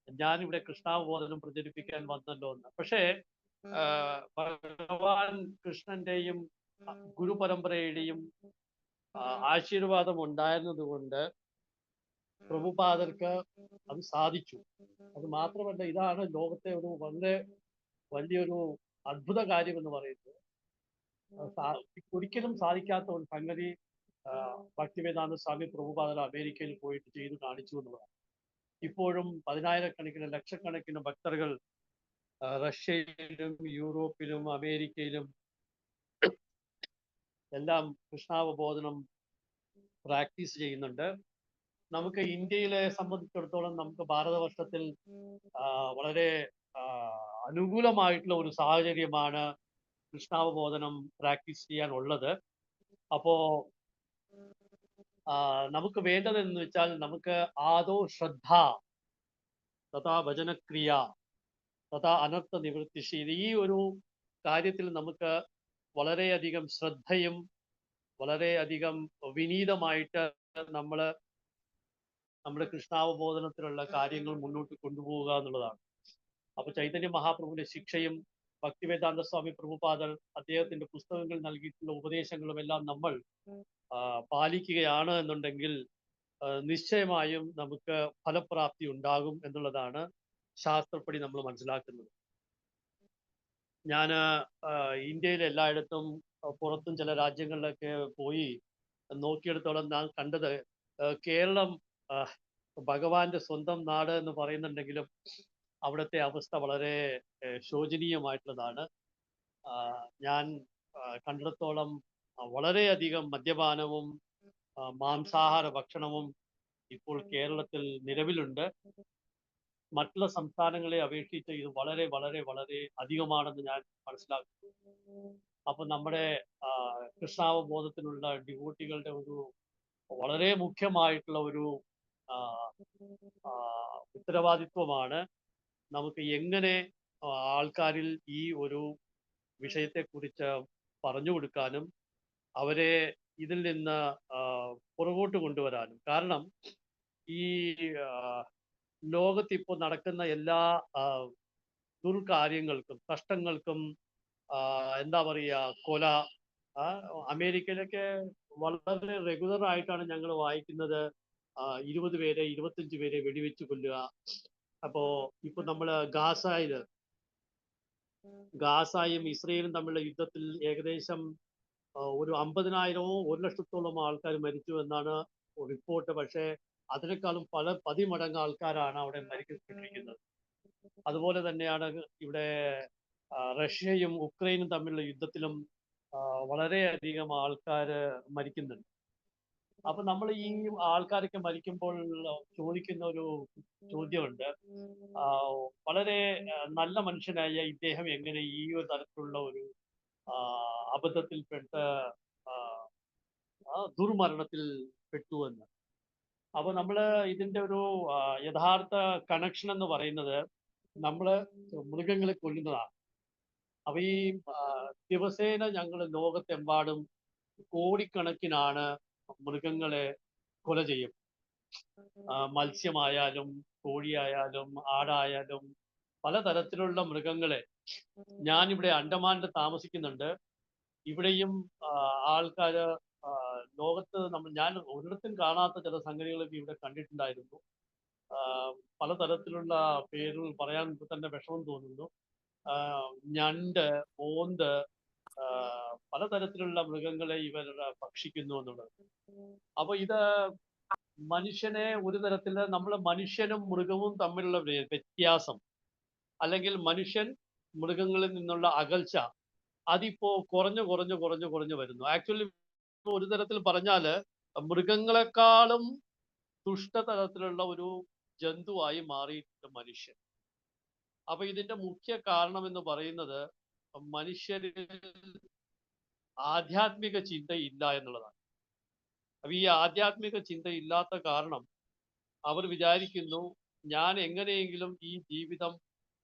ഞാനിവിടെ കൃഷ്ണാവബോധനം പ്രചരിപ്പിക്കാൻ വന്നല്ലോ എന്ന്. പക്ഷേ ഭഗവാൻ കൃഷ്ണന്റെയും ഗുരുപരമ്പരയുടെയും ആശീർവാദം ഉണ്ടായിരുന്നത് കൊണ്ട് പ്രഭുപാദർക്ക് അത് സാധിച്ചു. അത് മാത്രമല്ല, ഇതാണ് ലോകത്തെ ഒരു വളരെ വലിയൊരു അത്ഭുത കാര്യം എന്ന് പറയുന്നത്. ഒരിക്കലും സാധിക്കാത്ത ഒരു സംഗതി ഭക്തിവേദാന്ത സ്വാമി പ്രഭുപാദർ അമേരിക്കയിൽ പോയിട്ട് ചെയ്ത് കാണിച്ചു എന്നുള്ളതാണ്. ഇപ്പോഴും 10,000-കണക്കിന് ലക്ഷക്കണക്കിന് ഭക്തர்கள் റഷ്യയിലും യൂറോപ്പിലും അമേരിക്കയിലും എല്ലാം കൃഷ്ണാവബോധനം പ്രാക്ടീസ് ചെയ്യുന്നുണ്ട്. നമുക്ക് ഇന്ത്യയിലെ സംബന്ധിച്ചിടത്തോളം നമുക്ക് ഭാരതവർഷത്തിൽ വളരെ അനുകൂലമായിട്ടുള്ള ഒരു സാഹചര്യമാണ് കൃഷ്ണാവബോധനം പ്രാക്ടീസ് ചെയ്യാനുള്ളത്. അപ്പോ നമുക്ക് വേണ്ടതെന്ന് വെച്ചാൽ നമുക്ക് ആദോ ശ്രദ്ധ, തഥാ ഭജനക്രിയ, തഥാ അനർത്ഥ നിവൃത്തിശീൽ. ഈ ഒരു കാര്യത്തിൽ നമുക്ക് വളരെയധികം ശ്രദ്ധയും വളരെയധികം വിനീതമായിട്ട് നമ്മൾ നമ്മുടെ കൃഷ്ണാവബോധനത്തിലുള്ള കാര്യങ്ങൾ മുന്നോട്ട് കൊണ്ടുപോവുക എന്നുള്ളതാണ്. അപ്പൊ ചൈതന്യ മഹാപ്രഭുവിന്റെ ശിക്ഷയും ഭക്തിവേദാന്ത സ്വാമി പ്രഭുപാദർ അദ്ദേഹത്തിന്റെ പുസ്തകങ്ങൾ നൽകിയിട്ടുള്ള ഉപദേശങ്ങളും എല്ലാം നമ്മൾ പാലിക്കുകയാണ് എന്നുണ്ടെങ്കിൽ നിശ്ചയമായും നമുക്ക് ഫലപ്രാപ്തി ഉണ്ടാകും എന്നുള്ളതാണ് ശാസ്ത്രപ്പടി നമ്മൾ മനസ്സിലാക്കുന്നത്. ഞാൻ ഇന്ത്യയിലെ എല്ലായിടത്തും പുറത്തും ചില രാജ്യങ്ങളിലൊക്കെ പോയി നോക്കിയെടുത്തോളം ഞാൻ കണ്ടത് കേരളം ഭഗവാന്റെ സ്വന്തം നാട് എന്ന് പറയുന്നുണ്ടെങ്കിലും അവിടുത്തെ അവസ്ഥ വളരെ ശോചനീയമായിട്ടുള്ളതാണ്. ഞാൻ കണ്ടിടത്തോളം വളരെയധികം മദ്യപാനവും മാംസാഹാര ഭക്ഷണവും ഇപ്പോൾ കേരളത്തിൽ നിലവിലുണ്ട്. മറ്റുള്ള സംസ്ഥാനങ്ങളെ അപേക്ഷിച്ച് ഇത് വളരെ വളരെ വളരെ അധികമാണെന്ന് ഞാൻ മനസ്സിലാക്കുന്നു. അപ്പൊ നമ്മുടെ കൃഷ്ണാവബോധത്തിനുള്ള ഡിവോട്ടികളുടെ ഒരു വളരെ മുഖ്യമായിട്ടുള്ള ഒരു ഉത്തരവാദിത്വമാണ് നമുക്ക് എങ്ങനെ ആൾക്കാരിൽ ഈ ഒരു വിഷയത്തെക്കുറിച്ച് പറഞ്ഞു കൊടുക്കാനും അവരെ ഇതിൽ നിന്ന് പുറകോട്ട് കൊണ്ടുവരാനും. കാരണം ഈ ലോകത്ത് ഇപ്പോൾ നടക്കുന്ന എല്ലാ ദുർകാര്യങ്ങൾക്കും കഷ്ടങ്ങൾക്കും എന്താ പറയുക, കൊല, അമേരിക്കയിലൊക്കെ വളരെ റെഗുലർ ആയിട്ടാണ് ഞങ്ങൾ വായിക്കുന്നത് 20 പേരെ 25 പേരെ വെടിവെച്ച് കൊല്ലുക. അപ്പോ ഇപ്പൊ നമ്മള് ഗാസയും ഇസ്രയേലും തമ്മിലുള്ള യുദ്ധത്തിൽ ഏകദേശം ഒരു 50,000-ഓ 1,00,000-ഓളം ആൾക്കാർ മരിച്ചു എന്നാണ് റിപ്പോർട്ട്. പക്ഷേ അതിനേക്കാളും പല 10 മടങ്ങ് ആൾക്കാരാണ് അവിടെ മരിക്കപ്പെട്ടിരിക്കുന്നത്. അതുപോലെ തന്നെയാണ് ഇവിടെ റഷ്യയും ഉക്രൈനും തമ്മിലുള്ള യുദ്ധത്തിലും വളരെയധികം ആൾക്കാർ മരിക്കുന്നുണ്ട്. അപ്പൊ നമ്മൾ ഈ ആൾക്കാരൊക്കെ മരിക്കുമ്പോൾ ചോദിക്കുന്ന ഒരു ചോദ്യമുണ്ട്, വളരെ നല്ല മനുഷ്യനായ ഇദ്ദേഹം എങ്ങനെ ഈ ഒരു തരത്തിലുള്ള ഒരു അബദ്ധത്തിൽപ്പെട്ട് ദുർമരണത്തിൽ പെട്ടുവെന്ന്. അപ്പൊ നമ്മള് ഇതിന്റെ ഒരു യഥാർത്ഥ കണക്ഷൻ എന്ന് പറയുന്നത് നമ്മള് മൃഗങ്ങളെ കൊല്ലുന്നതാണ്. അപ്പൊ ഈ ദിവസേന ഞങ്ങൾ ലോകത്തെമ്പാടും കോടിക്കണക്കിനാണ് മൃഗങ്ങളെ കൊല ചെയ്യും. മത്സ്യമായാലും കോഴിയായാലും ആടായാലും പലതരത്തിലുള്ള മൃഗങ്ങളെ. ഞാനിവിടെ അണ്ടമാനിൽ താമസിക്കുന്നുണ്ട്. ഇവിടെയും ആൾക്കാര് ലോകത്ത് ഞാൻ ഒരിടത്തും കാണാത്ത ചില സംഗതികളൊക്കെ ഇവിടെ കണ്ടിട്ടുണ്ടായിരുന്നു. പലതരത്തിലുള്ള പേരുകൾ പറയാൻ തന്നെ വിഷമം തോന്നുന്നു. ഞണ്ട്, ഓന്ത്, പലതരത്തിലുള്ള മൃഗങ്ങളെ ഇവർ ഭക്ഷിക്കുന്നു എന്നുള്ളത്. അപ്പൊ ഇത് മനുഷ്യനെ ഒരു തരത്തില് നമ്മൾ മനുഷ്യനും മൃഗവും തമ്മിലുള്ള വ്യത്യാസം, അല്ലെങ്കിൽ മനുഷ്യൻ മൃഗങ്ങളിൽ നിന്നുള്ള അകൽച്ച, അതിപ്പോ കുറഞ്ഞു വരുന്നു. ആക്ച്വലി ഒരു തരത്തിൽ പറഞ്ഞാല് മൃഗങ്ങളെക്കാളും ദുഷ്ടതരത്തിലുള്ള ഒരു ജന്തുവായി മാറിയിട്ടുണ്ട് മനുഷ്യൻ. അപ്പൊ ഇതിന്റെ മുഖ്യ കാരണം എന്ന് പറയുന്നത് മനുഷ്യരിൽ ആധ്യാത്മിക ചിന്തയില്ല എന്നുള്ളതാണ്. അപ്പൊ ഈ ആധ്യാത്മിക ചിന്ത ഇല്ലാത്ത കാരണം അവർ വിചാരിക്കുന്നു ഞാൻ എങ്ങനെയെങ്കിലും ഈ ജീവിതം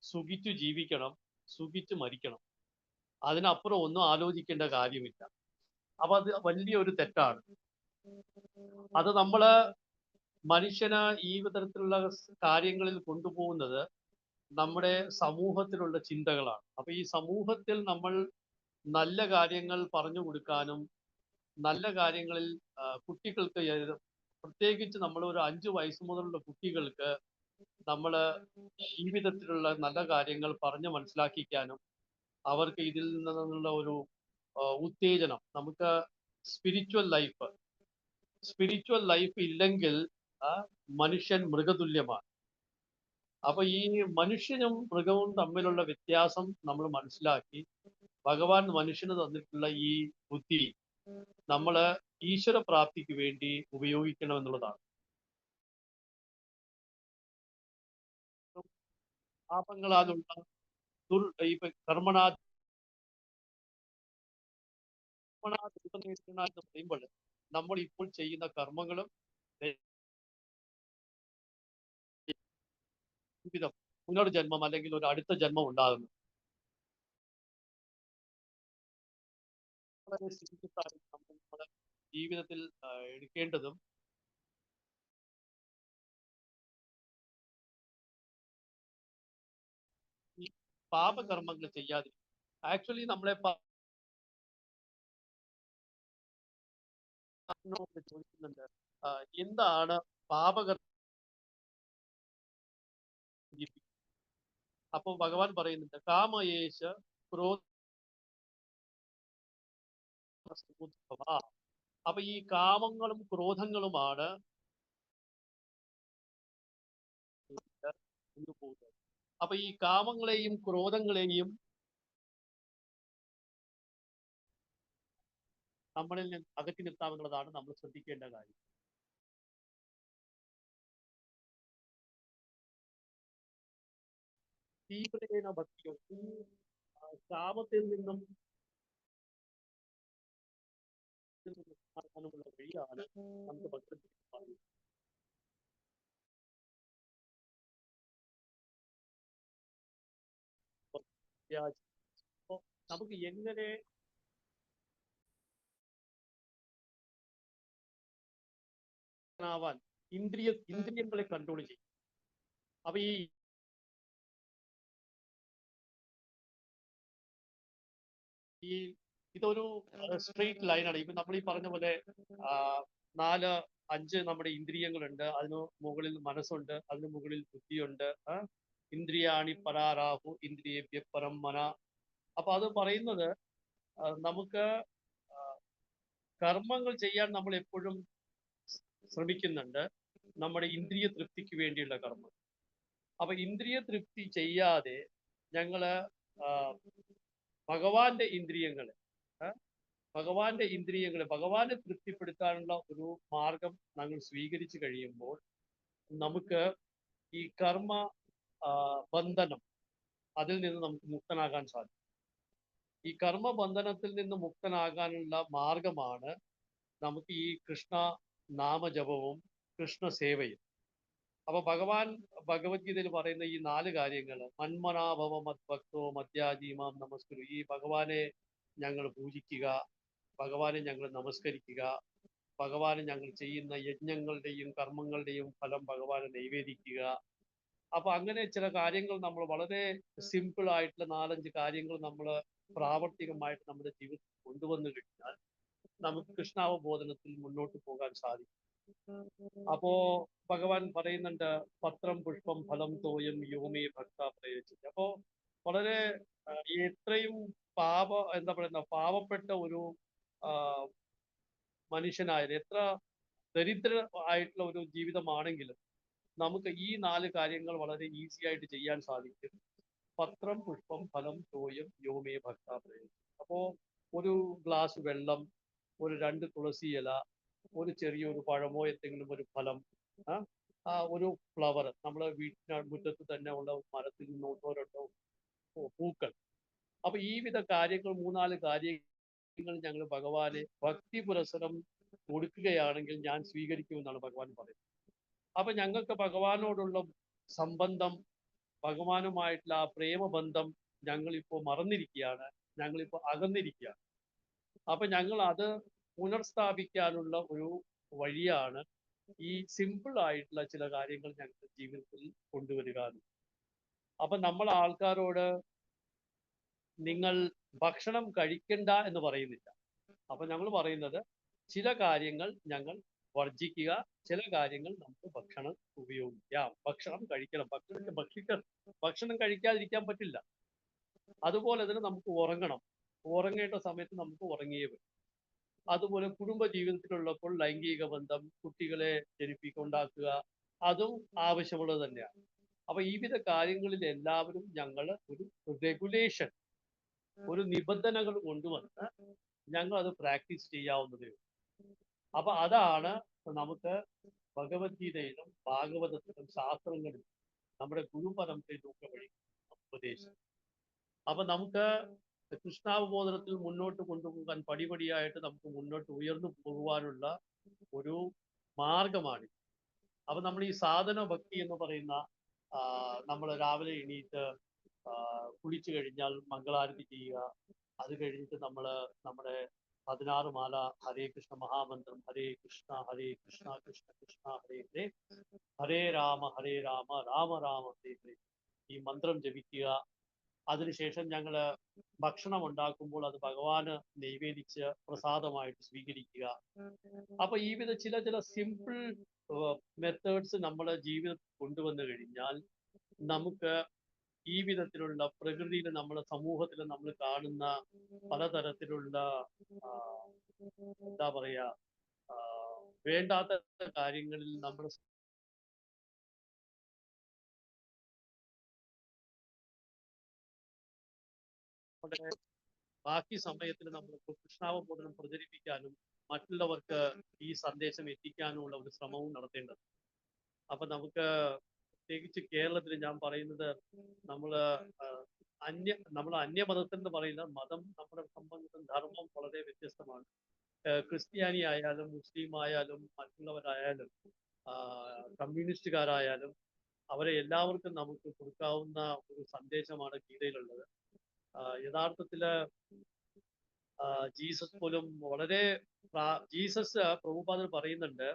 സുഖിച്ചു ജീവിക്കണം, സുഖിച്ചു മരിക്കണം, അതിനപ്പുറം ഒന്നും ആലോചിക്കേണ്ട കാര്യമില്ല. അപ്പൊ അത് വലിയൊരു തെറ്റാണ്. അത് നമ്മള് മനുഷ്യന് ഈ വിധത്തിലുള്ള കാര്യങ്ങളിൽ കൊണ്ടുപോകുന്നത് നമ്മുടെ സമൂഹത്തിലുള്ള ചിന്തകളാണ്. അപ്പൊ ഈ സമൂഹത്തിൽ നമ്മൾ നല്ല കാര്യങ്ങൾ പറഞ്ഞു കൊടുക്കാനും നല്ല കാര്യങ്ങളിൽ കുട്ടികൾക്ക്, പ്രത്യേകിച്ച് നമ്മൾ ഒരു 5 വയസ്സ് മുതലുള്ള കുട്ടികൾക്ക് നമ്മൾ ജീവിതത്തിലുള്ള നല്ല കാര്യങ്ങൾ പറഞ്ഞ് മനസ്സിലാക്കിക്കാനും അവർക്ക് ഇതിൽ നിന്നുള്ള ഒരു ഉത്തേജനം, നമുക്ക് സ്പിരിച്വൽ ലൈഫ് ഇല്ലെങ്കിൽ മനുഷ്യൻ മൃഗതുല്യമാണ്. അപ്പൊ ഈ മനുഷ്യനും മൃഗവും തമ്മിലുള്ള വ്യത്യാസം നമ്മൾ മനസ്സിലാക്കി ഭഗവാൻ മനുഷ്യന് തന്നിട്ടുള്ള ഈ ബുദ്ധി നമ്മള് ഈശ്വര പ്രാപ്തിക്ക് വേണ്ടി ഉപയോഗിക്കണം എന്നുള്ളതാണ്. പാപങ്ങളാലുള്ള എന്ന് പറയുമ്പോൾ നമ്മൾ ഇപ്പോൾ ചെയ്യുന്ന കർമ്മങ്ങളും പുനർജന്മം അല്ലെങ്കിൽ ഒരു അടുത്ത ജന്മം ഉണ്ടാകുന്നു. നമ്മുടെ ജീവിതത്തിൽ എടുക്കേണ്ടതും പാപകർമ്മങ്ങൾ ചെയ്യാതിരിക്കുക. ആക്ച്വലി നമ്മളെ ചോദിക്കുന്നുണ്ട്, എന്താണ് പാപകർമ്മം? അപ്പോൾ ഭഗവാൻ പറയുന്നുണ്ട്, കാമയേശ ക്രോധ. അപ്പൊ ഈ കാമങ്ങളും ക്രോധങ്ങളുമാണ് കൊണ്ടുപോകുന്നത്. അപ്പൊ ഈ കാമങ്ങളെയും ക്രോധങ്ങളെയും നമ്മളിൽ നിന്ന് അകറ്റി നിർത്താമെന്നുള്ളതാണ് നമ്മൾ ശ്രദ്ധിക്കേണ്ട കാര്യം. തീവ്രേന ഭക്തിയോ, ഈ കാമത്തിൽ നിന്നും മാറാനുള്ള വഴിയാണ് നമുക്ക് ഭക്തി പറയുന്നത്. നമുക്ക് എങ്ങനെ ആവാൻ ഇന്ദ്രിയങ്ങളെ കൺട്രോൾ ചെയ്യും. അപ്പൊ ഇതൊരു സ്ട്രെയിറ്റ് ലൈനാണ്. ഇപ്പൊ നമ്മൾ ഈ പറഞ്ഞ പോലെ 4-5 നമ്മുടെ ഇന്ദ്രിയങ്ങളുണ്ട്, അതിന് മുകളിൽ മനസ്സുണ്ട്, അതിന് മുകളിൽ ബുദ്ധിയുണ്ട്. ഇന്ദ്രിയാണി പരാരാഹു ഇന്ദ്രിയേഭ്യ പരം മന. അപ്പൊ അത് പറയുന്നത് നമുക്ക് കർമ്മങ്ങൾ ചെയ്യാൻ നമ്മൾ എപ്പോഴും ശ്രമിക്കുന്നുണ്ട്, നമ്മുടെ ഇന്ദ്രിയ തൃപ്തിക്ക് വേണ്ടിയുള്ള കർമ്മം. അപ്പൊ ഇന്ദ്രിയ തൃപ്തി ചെയ്യാതെ ഞങ്ങള് ഭഗവാന്റെ ഇന്ദ്രിയങ്ങളെ ഭഗവാനെ തൃപ്തിപ്പെടുത്താനുള്ള ഒരു മാർഗം ഞങ്ങൾ സ്വീകരിച്ചു കഴിയുമ്പോൾ നമുക്ക് ഈ കർമ്മ ബന്ധനം അതിൽ നിന്ന് നമുക്ക് മുക്തനാകാൻ സാധിക്കും. ഈ കർമ്മബന്ധനത്തിൽ നിന്ന് മുക്തനാകാനുള്ള മാർഗമാണ് നമുക്ക് ഈ കൃഷ്ണ നാമജപവും കൃഷ്ണ സേവയും. അപ്പൊ ഭഗവാൻ ഭഗവത്ഗീതയിൽ പറയുന്ന ഈ 4 കാര്യങ്ങൾ, മന്മനാഭവ മദ്ഭക്തോ മദ്യാജീമാം നമസ്കുരു, ഈ ഭഗവാനെ ഞങ്ങൾ പൂജിക്കുക, ഭഗവാനെ ഞങ്ങൾ നമസ്കരിക്കുക, ഭഗവാന് ഞങ്ങൾ ചെയ്യുന്ന യജ്ഞങ്ങളുടെയും കർമ്മങ്ങളുടെയും ഫലം ഭഗവാനെ നൈവേദിക്കുക. അപ്പൊ അങ്ങനെ ചില കാര്യങ്ങൾ നമ്മൾ വളരെ സിമ്പിൾ ആയിട്ടുള്ള 4-5 കാര്യങ്ങൾ നമ്മൾ പ്രാവർത്തികമായിട്ട് നമ്മുടെ ജീവിതത്തിൽ കൊണ്ടുവന്നു കഴിഞ്ഞാൽ നമുക്ക് കൃഷ്ണാവബോധനത്തിൽ മുന്നോട്ട് പോകാൻ സാധിക്കും. അപ്പോ ഭഗവാൻ പറയുന്നുണ്ട്, പത്രം പുഷ്പം ഫലം തോയം യോമേ ഭക്ത പ്രയച്ഛതി. അപ്പോ വളരെ എത്രയും എന്താ പറയുന്ന പാവപ്പെട്ട ഒരു മനുഷ്യനായാലും, എത്ര ദരിദ്ര ആയിട്ടുള്ള ഒരു ജീവിതമാണെങ്കിലും നമുക്ക് ഈ 4 കാര്യങ്ങൾ വളരെ ഈസി ആയിട്ട് ചെയ്യാൻ സാധിക്കും. പത്രം പുഷ്പം ഫലം തോയം യോമേ ഭക്ത പ്രയച്ഛതി. അപ്പോ ഒരു ഗ്ലാസ് വെള്ളം, ഒരു 2 തുളസി ഇല, ഒരു ചെറിയൊരു പഴമോ എന്തെങ്കിലും ഒരു ഫലം, ഒരു ഫ്ലവർ, നമ്മളെ വീട്ടിന് മുറ്റത്ത് തന്നെ ഉള്ള മരത്തിൽ നിന്ന് 1-2 പൂക്കൾ. അപ്പൊ ഈ വിധ കാര്യങ്ങൾ 3-4 കാര്യങ്ങൾ ഞങ്ങൾ ഭഗവാനെ ഭക്തി പുരസരം കൊടുക്കുകയാണെങ്കിൽ ഞാൻ സ്വീകരിക്കുമെന്നാണ് ഭഗവാൻ പറയുന്നത്. അപ്പൊ ഞങ്ങൾക്ക് ഭഗവാനോടുള്ള സംബന്ധം, ഭഗവാനുമായിട്ടുള്ള ആ പ്രേമബന്ധം ഞങ്ങളിപ്പോ മറന്നിരിക്കുകയാണ്, ഞങ്ങളിപ്പോ അകന്നിരിക്കുകയാണ്. അപ്പൊ ഞങ്ങൾ അത് പുനർസ്ഥാപിക്കാനുള്ള ഒരു വഴിയാണ് ഈ സിമ്പിൾ ആയിട്ടുള്ള ചില കാര്യങ്ങൾ ഞങ്ങളുടെ ജീവിതത്തിൽ കൊണ്ടുവരിക. അപ്പൊ നമ്മൾ ആൾക്കാരോട് നിങ്ങൾ ഭക്ഷണം കഴിക്കണ്ട എന്ന് പറയുന്നില്ല. അപ്പൊ ഞങ്ങൾ പറയുന്നത് ചില കാര്യങ്ങൾ ഞങ്ങൾ വർജിക്കുക, ചില കാര്യങ്ങൾ നമുക്ക് ഭക്ഷണം ഉപയോഗിക്കാം, ഭക്ഷണം കഴിക്കണം. ഭക്ഷണം കഴിക്കാതിരിക്കാൻ പറ്റില്ല. അതുപോലെ തന്നെ നമുക്ക് ഉറങ്ങണം, ഉറങ്ങേണ്ട സമയത്ത് നമുക്ക് ഉറങ്ങിയേ പറ്റും. അതുപോലെ കുടുംബ ജീവിതത്തിലുള്ളപ്പോൾ ലൈംഗിക ബന്ധം, കുട്ടികളെ ജനിപ്പിക്കൊണ്ടാക്കുക, അതും ആവശ്യമുള്ളത് തന്നെയാണ്. അപ്പൊ ഈ വിധ കാര്യങ്ങളിൽ എല്ലാവരും ഞങ്ങൾ ഒരു റെഗുലേഷൻ, ഒരു നിബന്ധനകൾ കൊണ്ടുവന്ന് ഞങ്ങൾ അത് പ്രാക്ടീസ് ചെയ്യാവുന്നതേ ഉള്ളൂ. അപ്പൊ അതാണ് നമുക്ക് ഭാഗവതത്തിലും ശാസ്ത്രങ്ങളിലും നമ്മുടെ ഗുരുപരമ്പരയിലൊക്കെ വഴി ഉപദേശം. അപ്പൊ നമുക്ക് കൃഷ്ണാവബോധനത്തിൽ മുന്നോട്ട് കൊണ്ടുപോകാൻ പടിപടിയായിട്ട് നമുക്ക് മുന്നോട്ട് ഉയർന്നു പോകുവാനുള്ള ഒരു മാർഗമാണ്. അപ്പൊ നമ്മൾ ഈ സാധന ഭക്തി എന്ന് പറയുന്ന നമ്മൾ രാവിലെ എണീറ്റ് കുളിച്ചു കഴിഞ്ഞാൽ മംഗളാരതി ചെയ്യുക, അത് കഴിഞ്ഞിട്ട് നമ്മൾ നമ്മുടെ 16 മാല ഹരേ കൃഷ്ണ മഹാമന്ത്രം, ഹരേ കൃഷ്ണ കൃഷ്ണ കൃഷ്ണ ഹരേ ഹരേ, ഹരേ രാമ രാമ രാമ ഹരേ ഹരേ, ഈ മന്ത്രം ജപിക്കുക. അതിനുശേഷം ഞങ്ങൾ ഭക്ഷണം ഉണ്ടാക്കുമ്പോൾ അത് ഭഗവാന് നൈവേദിച്ച് പ്രസാദമായിട്ട് സ്വീകരിക്കുക. അപ്പൊ ഈ വിധ ചില ചില സിമ്പിൾ മെത്തേഡ്സ് നമ്മുടെ ജീവിതത്തിൽ കൊണ്ടുവന്നു കഴിഞ്ഞാൽ നമുക്ക് ഈ വിധത്തിലുള്ള പ്രകൃതിയിൽ നമ്മുടെ സമൂഹത്തിൽ നമ്മൾ കാണുന്ന പലതരത്തിലുള്ള എന്താ പറയാ വേണ്ടാത്ത കാര്യങ്ങളിൽ നമ്മൾ ബാക്കി സമയത്തിൽ നമ്മൾ കൃഷ്ണാവബോധനം പ്രചരിപ്പിക്കാനും മറ്റുള്ളവർക്ക് ഈ സന്ദേശം എത്തിക്കാനുമുള്ള ഒരു ശ്രമവും നടത്തേണ്ടത്. അപ്പൊ നമുക്ക് പ്രത്യേകിച്ച് കേരളത്തിൽ ഞാൻ പറയുന്നത് നമ്മൾ അന്യമതത്തിൽ എന്ന് പറയുന്ന മതം നമ്മുടെ സംബന്ധിച്ചും ധർമ്മം വളരെ വ്യത്യസ്തമാണ്. ക്രിസ്ത്യാനി ആയാലും മുസ്ലിം ആയാലും മറ്റുള്ളവരായാലും കമ്മ്യൂണിസ്റ്റുകാരായാലും അവരെ എല്ലാവർക്കും നമുക്ക് കൊടുക്കാവുന്ന ഒരു സന്ദേശമാണ് ഗീതയിലുള്ളത്. യഥാർത്ഥത്തില് ജീസസ് പോലും ജീസസ് പ്രഭുപാദർ പറയുന്നുണ്ട്,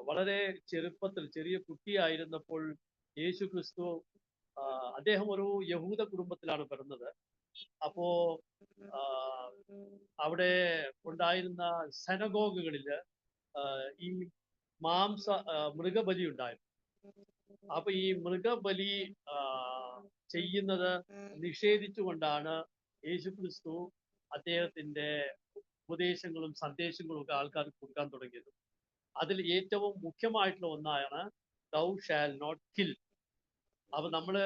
വളരെ ചെറുപ്പത്തിൽ ചെറിയ കുട്ടിയായിരുന്നപ്പോൾ യേശു ക്രിസ്തു അദ്ദേഹം ഒരു യഹൂദ കുടുംബത്തിലാണ് പിറന്നത്. അപ്പോ അവിടെ ഉണ്ടായിരുന്ന സെനഗോഗുകളില് ഈ മൃഗബലി ഉണ്ടായിരുന്നു. അപ്പൊ ഈ മൃഗബലി ചെയ്യുന്നത് നിഷേധിച്ചുകൊണ്ടാണ് യേശു ക്രിസ്തു അദ്ദേഹത്തിന്റെ ഉപദേശങ്ങളും സന്ദേശങ്ങളും ഒക്കെ ആൾക്കാർക്ക് കൊടുക്കാൻ തുടങ്ങിയത്. അതിൽ ഏറ്റവും മുഖ്യമായിട്ടുള്ള ഒന്നാണ് ദൗ ഷാൽ നോട്ട് കിൽ. അപ്പൊ നമ്മള്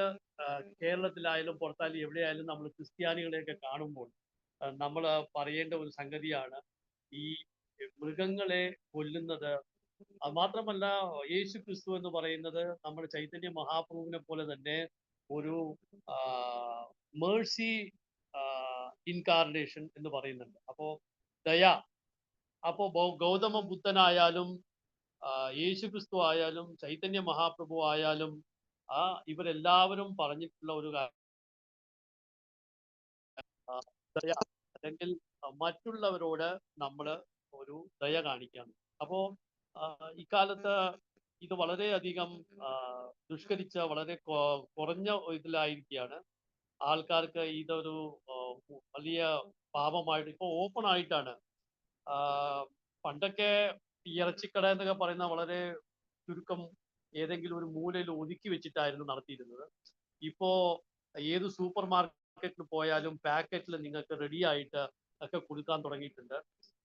കേരളത്തിലായാലും പുറത്തായാലും എവിടെയായാലും നമ്മൾ ക്രിസ്ത്യാനികളെയൊക്കെ കാണുമ്പോൾ നമ്മൾ പറയേണ്ട ഒരു സംഗതിയാണ് ഈ മൃഗങ്ങളെ കൊല്ലുന്നത്. അത് മാത്രമല്ല യേശു ക്രിസ്തു എന്ന് പറയുന്നത് നമ്മുടെ ചൈതന്യ മഹാപ്രഭുവിനെ പോലെ തന്നെ ഒരു മേഴ്സി ഇൻകാർണേഷൻ എന്ന് പറയുന്നുണ്ട്. അപ്പോ ദയ. അപ്പോ ഗൗതമ ബുദ്ധനായാലും യേശു ക്രിസ്തു ആയാലും ചൈതന്യ മഹാപ്രഭു ആയാലും ഇവരെല്ലാവരും പറഞ്ഞിട്ടുള്ള ഒരു ദയ, അല്ലെങ്കിൽ മറ്റുള്ളവരോട് നമ്മൾ ഒരു ദയ കാണിക്കണം. അപ്പോ ഇക്കാലത്ത് ഇത് വളരെയധികം ദുഷ്കരിച്ച വളരെ കുറഞ്ഞ ഇതിലായിരിക്കുകയാണ്. ആൾക്കാർക്ക് ഇതൊരു വലിയ പാപമായിട്ട് ഇപ്പൊ ഓപ്പൺ ആയിട്ടാണ്. പണ്ടൊക്കെ ഇറച്ചിക്കട എന്നൊക്കെ പറയുന്ന വളരെ ചുരുക്കം ഏതെങ്കിലും ഒരു മൂലയിൽ ഒതുക്കി വെച്ചിട്ടായിരുന്നു നടത്തിയിരുന്നത്. ഇപ്പോ ഏത് സൂപ്പർ മാർക്കറ്റിൽ പോയാലും പാക്കറ്റിൽ നിങ്ങൾക്ക് റെഡി ആയിട്ട് ഒക്കെ കൊടുക്കാൻ തുടങ്ങിയിട്ടുണ്ട്.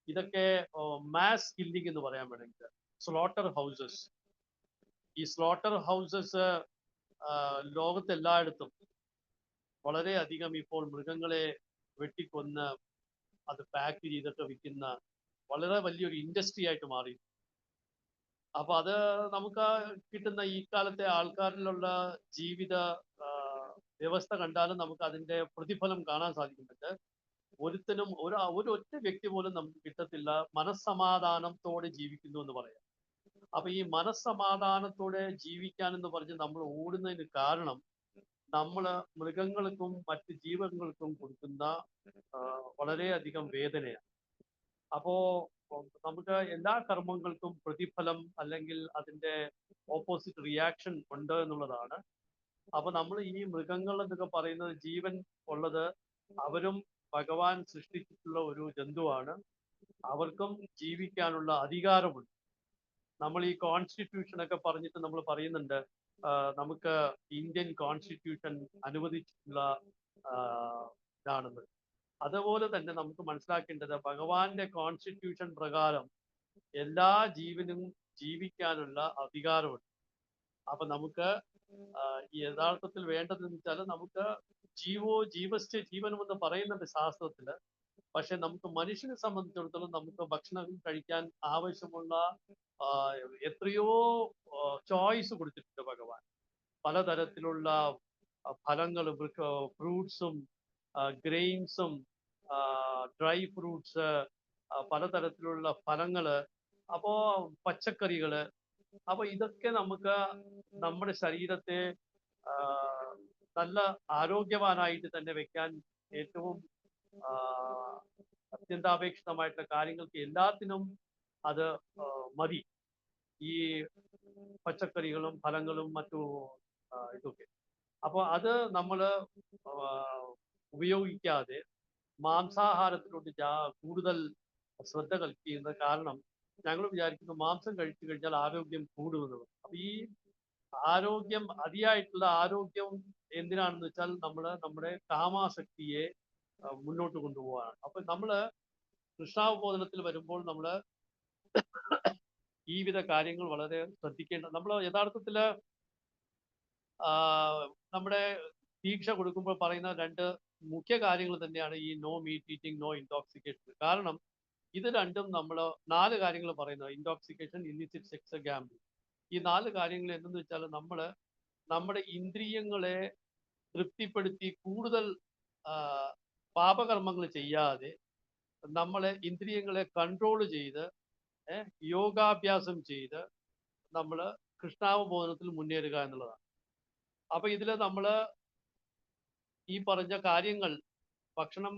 ഇതൊക്കെ മാസ് കില്ലിംഗ് എന്ന് പറയാൻ വേണമെങ്കിൽ സ്ലോട്ടർ ഹൗസസ്. ഈ സ്ലോട്ടർ ഹൗസസ് ലോകത്തെല്ലായിടത്തും വളരെയധികം ഇപ്പോൾ മൃഗങ്ങളെ വെട്ടിക്കൊന്ന് അത് പാക്ക് ചെയ്തിട്ട് വിൽക്കുന്ന വളരെ വലിയൊരു ഇൻഡസ്ട്രി ആയിട്ട് മാറി. അപ്പൊ അത് നമുക്ക് കിട്ടുന്ന ഈ കാലത്തെ ആൾക്കാരിലുള്ള ജീവിത വ്യവസ്ഥ കണ്ടാലും നമുക്ക് അതിന്റെ പ്രതിഫലം കാണാൻ സാധിക്കുന്നുണ്ട്. ഒരുത്തനും ഒരൊറ്റ വ്യക്തി പോലും നമുക്ക് കിട്ടത്തില്ല മനസ്സമാധാനത്തോടെ ജീവിക്കുന്നു എന്ന് പറയാം. അപ്പൊ ഈ മനസ്സമാധാനത്തോടെ ജീവിക്കാൻ എന്ന് പറഞ്ഞ് നമ്മൾ ഓടുന്നതിന് കാരണം നമ്മള് മൃഗങ്ങൾക്കും മറ്റ് ജീവങ്ങൾക്കും കൊടുക്കുന്ന വളരെയധികം വേദനയാണ്. അപ്പോ നമുക്ക് എല്ലാ കർമ്മങ്ങൾക്കും പ്രതിഫലം അല്ലെങ്കിൽ അതിന്റെ ഓപ്പോസിറ്റ് റിയാക്ഷൻ ഉണ്ട് എന്നുള്ളതാണ്. അപ്പൊ നമ്മൾ ഈ മൃഗങ്ങൾ എന്നൊക്കെ പറയുന്നത് ജീവൻ ഉള്ളത്, അവരും ഭഗവാൻ സൃഷ്ടിച്ചിട്ടുള്ള ഒരു ജന്തുവാണ്. അവർക്കും ജീവിക്കാനുള്ള അധികാരമുണ്ട്. നമ്മൾ ഈ കോൺസ്റ്റിറ്റ്യൂഷൻ ഒക്കെ പറഞ്ഞിട്ട് നമ്മൾ പറയുന്നുണ്ട് നമുക്ക് ഇന്ത്യൻ കോൺസ്റ്റിറ്റ്യൂഷൻ അനുവദിച്ചിട്ടുള്ള ഇതാണെന്ന്. അതുപോലെ തന്നെ നമുക്ക് മനസ്സിലാക്കേണ്ടത് ഭഗവാന്റെ കോൺസ്റ്റിറ്റ്യൂഷൻ പ്രകാരം എല്ലാ ജീവനും ജീവിക്കാനുള്ള അധികാരമുണ്ട്. അപ്പൊ നമുക്ക് യഥാർത്ഥത്തിൽ വേണ്ടതെന്ന് വെച്ചാൽ നമുക്ക് ജീവസ്യ ജീവനം എന്ന് പറയുന്നുണ്ട് ശാസ്ത്രത്തില്. പക്ഷെ നമുക്ക് മനുഷ്യനെ സംബന്ധിച്ചിടത്തോളം നമുക്ക് ഭക്ഷണം കഴിക്കാൻ ആവശ്യമുള്ള എത്രയോ ചോയ്സ് കൊടുത്തിട്ടുണ്ട് ഭഗവാൻ. പലതരത്തിലുള്ള ഫലങ്ങളും ഫ്രൂട്ട്സും ഗ്രെയിൻസും ഡ്രൈ ഫ്രൂട്ട്സ്, പലതരത്തിലുള്ള ഫലങ്ങള്, അപ്പോ പച്ചക്കറികള്. അപ്പൊ ഇതൊക്കെ നമുക്ക് നമ്മുടെ ശരീരത്തെ നല്ല ആരോഗ്യവാനായിട്ട് തന്നെ വെക്കാൻ ഏറ്റവും അത്യന്താപേക്ഷിതമായിട്ടുള്ള കാര്യങ്ങൾക്ക് എല്ലാത്തിനും അത് മതി. ഈ പച്ചക്കറികളും ഫലങ്ങളും മറ്റു ഇതൊക്കെ. അപ്പോൾ അത് നമ്മൾ ഉപയോഗിക്കാതെ മാംസാഹാരത്തിലോട്ട് കൂടുതൽ ശ്രദ്ധ കൽപ്പിക്കുന്നത് കാരണം ഞങ്ങൾ വിചാരിക്കുന്നു മാംസം കഴിച്ചു കഴിഞ്ഞാൽ ആരോഗ്യം കൂടുമെന്നുള്ളത്. അപ്പൊ ഈ ആരോഗ്യം, അതിയായിട്ടുള്ള ആരോഗ്യം എന്തിനാണെന്ന് വെച്ചാൽ നമ്മുടെ കാമാസക്തിയെ മുന്നോട്ട് കൊണ്ടുപോകാനാണ്. അപ്പൊ നമ്മള് കൃഷ്ണാവബോധനത്തിൽ വരുമ്പോൾ നമ്മള് ഈ വിധ കാര്യങ്ങൾ വളരെ ശ്രദ്ധിക്കേണ്ട. നമ്മൾ യഥാർത്ഥത്തില് നമ്മുടെ ദീക്ഷ കൊടുക്കുമ്പോൾ പറയുന്ന രണ്ട് മുഖ്യ കാര്യങ്ങൾ തന്നെയാണ് ഈ no meat eating, no intoxication. കാരണം ഇത് രണ്ടും നമ്മൾ 4 കാര്യങ്ങൾ പറയുന്നത്: ഇൻടോക്സിക്കേഷൻ, ഇല്ലിസിറ്റ് സെക്സ്, ഗാംബ്ലിംഗ്. ഈ 4 കാര്യങ്ങൾ എന്തെന്ന് വെച്ചാൽ നമ്മുടെ ഇന്ദ്രിയങ്ങളെ തൃപ്തിപ്പെടുത്തി കൂടുതൽ പാപകർമ്മങ്ങൾ ചെയ്യാതെ നമ്മളെ ഇന്ദ്രിയങ്ങളെ കൺട്രോൾ ചെയ്ത് യോഗാഭ്യാസം ചെയ്ത് നമ്മൾ കൃഷ്ണാവബോധനത്തിൽ മുന്നേറുക എന്നുള്ളതാണ്. അപ്പൊ ഇതിൽ നമ്മൾ ഈ പറഞ്ഞ കാര്യങ്ങൾ, ഭക്ഷണം,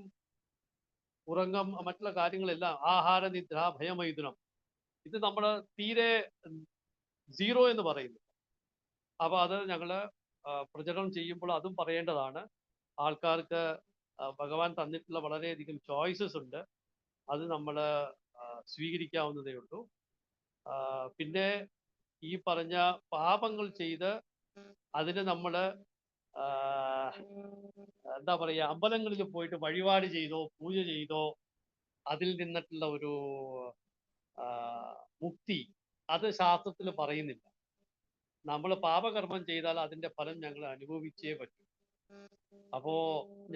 ഉറങ്ങം, മറ്റുള്ള കാര്യങ്ങളെല്ലാം, ആഹാര, നിദ്ര, ഭയമൈഥുനം, ഇത് നമ്മൾ തീരെ 0 എന്ന് പറയുന്നു. അപ്പൊ അത് ഞങ്ങള് പ്രചരണം ചെയ്യുമ്പോൾ അതും പറയേണ്ടതാണ്. ആൾക്കാർക്ക് ഭഗവാൻ തന്നിട്ടുള്ള വളരെയധികം ചോയ്സസ് ഉണ്ട്, അത് നമ്മൾ സ്വീകരിക്കാവുന്നതേ ഉള്ളൂ. പിന്നെ ഈ പറഞ്ഞ പാപങ്ങൾ ചെയ്ത് അതിന് നമ്മൾ എന്താ പറയുക, അമ്പലങ്ങളിൽ പോയിട്ട് വഴിപാട് ചെയ്തോ പൂജ ചെയ്തോ അതിൽ നിന്നിട്ടുള്ള ഒരു മുക്തി അത് ശാസ്ത്രത്തിൽ പറയുന്നില്ല. നമ്മൾ പാപകർമ്മം ചെയ്താൽ അതിന്റെ ഫലം ഞങ്ങൾ അനുഭവിച്ചേ പറ്റൂ. അപ്പോ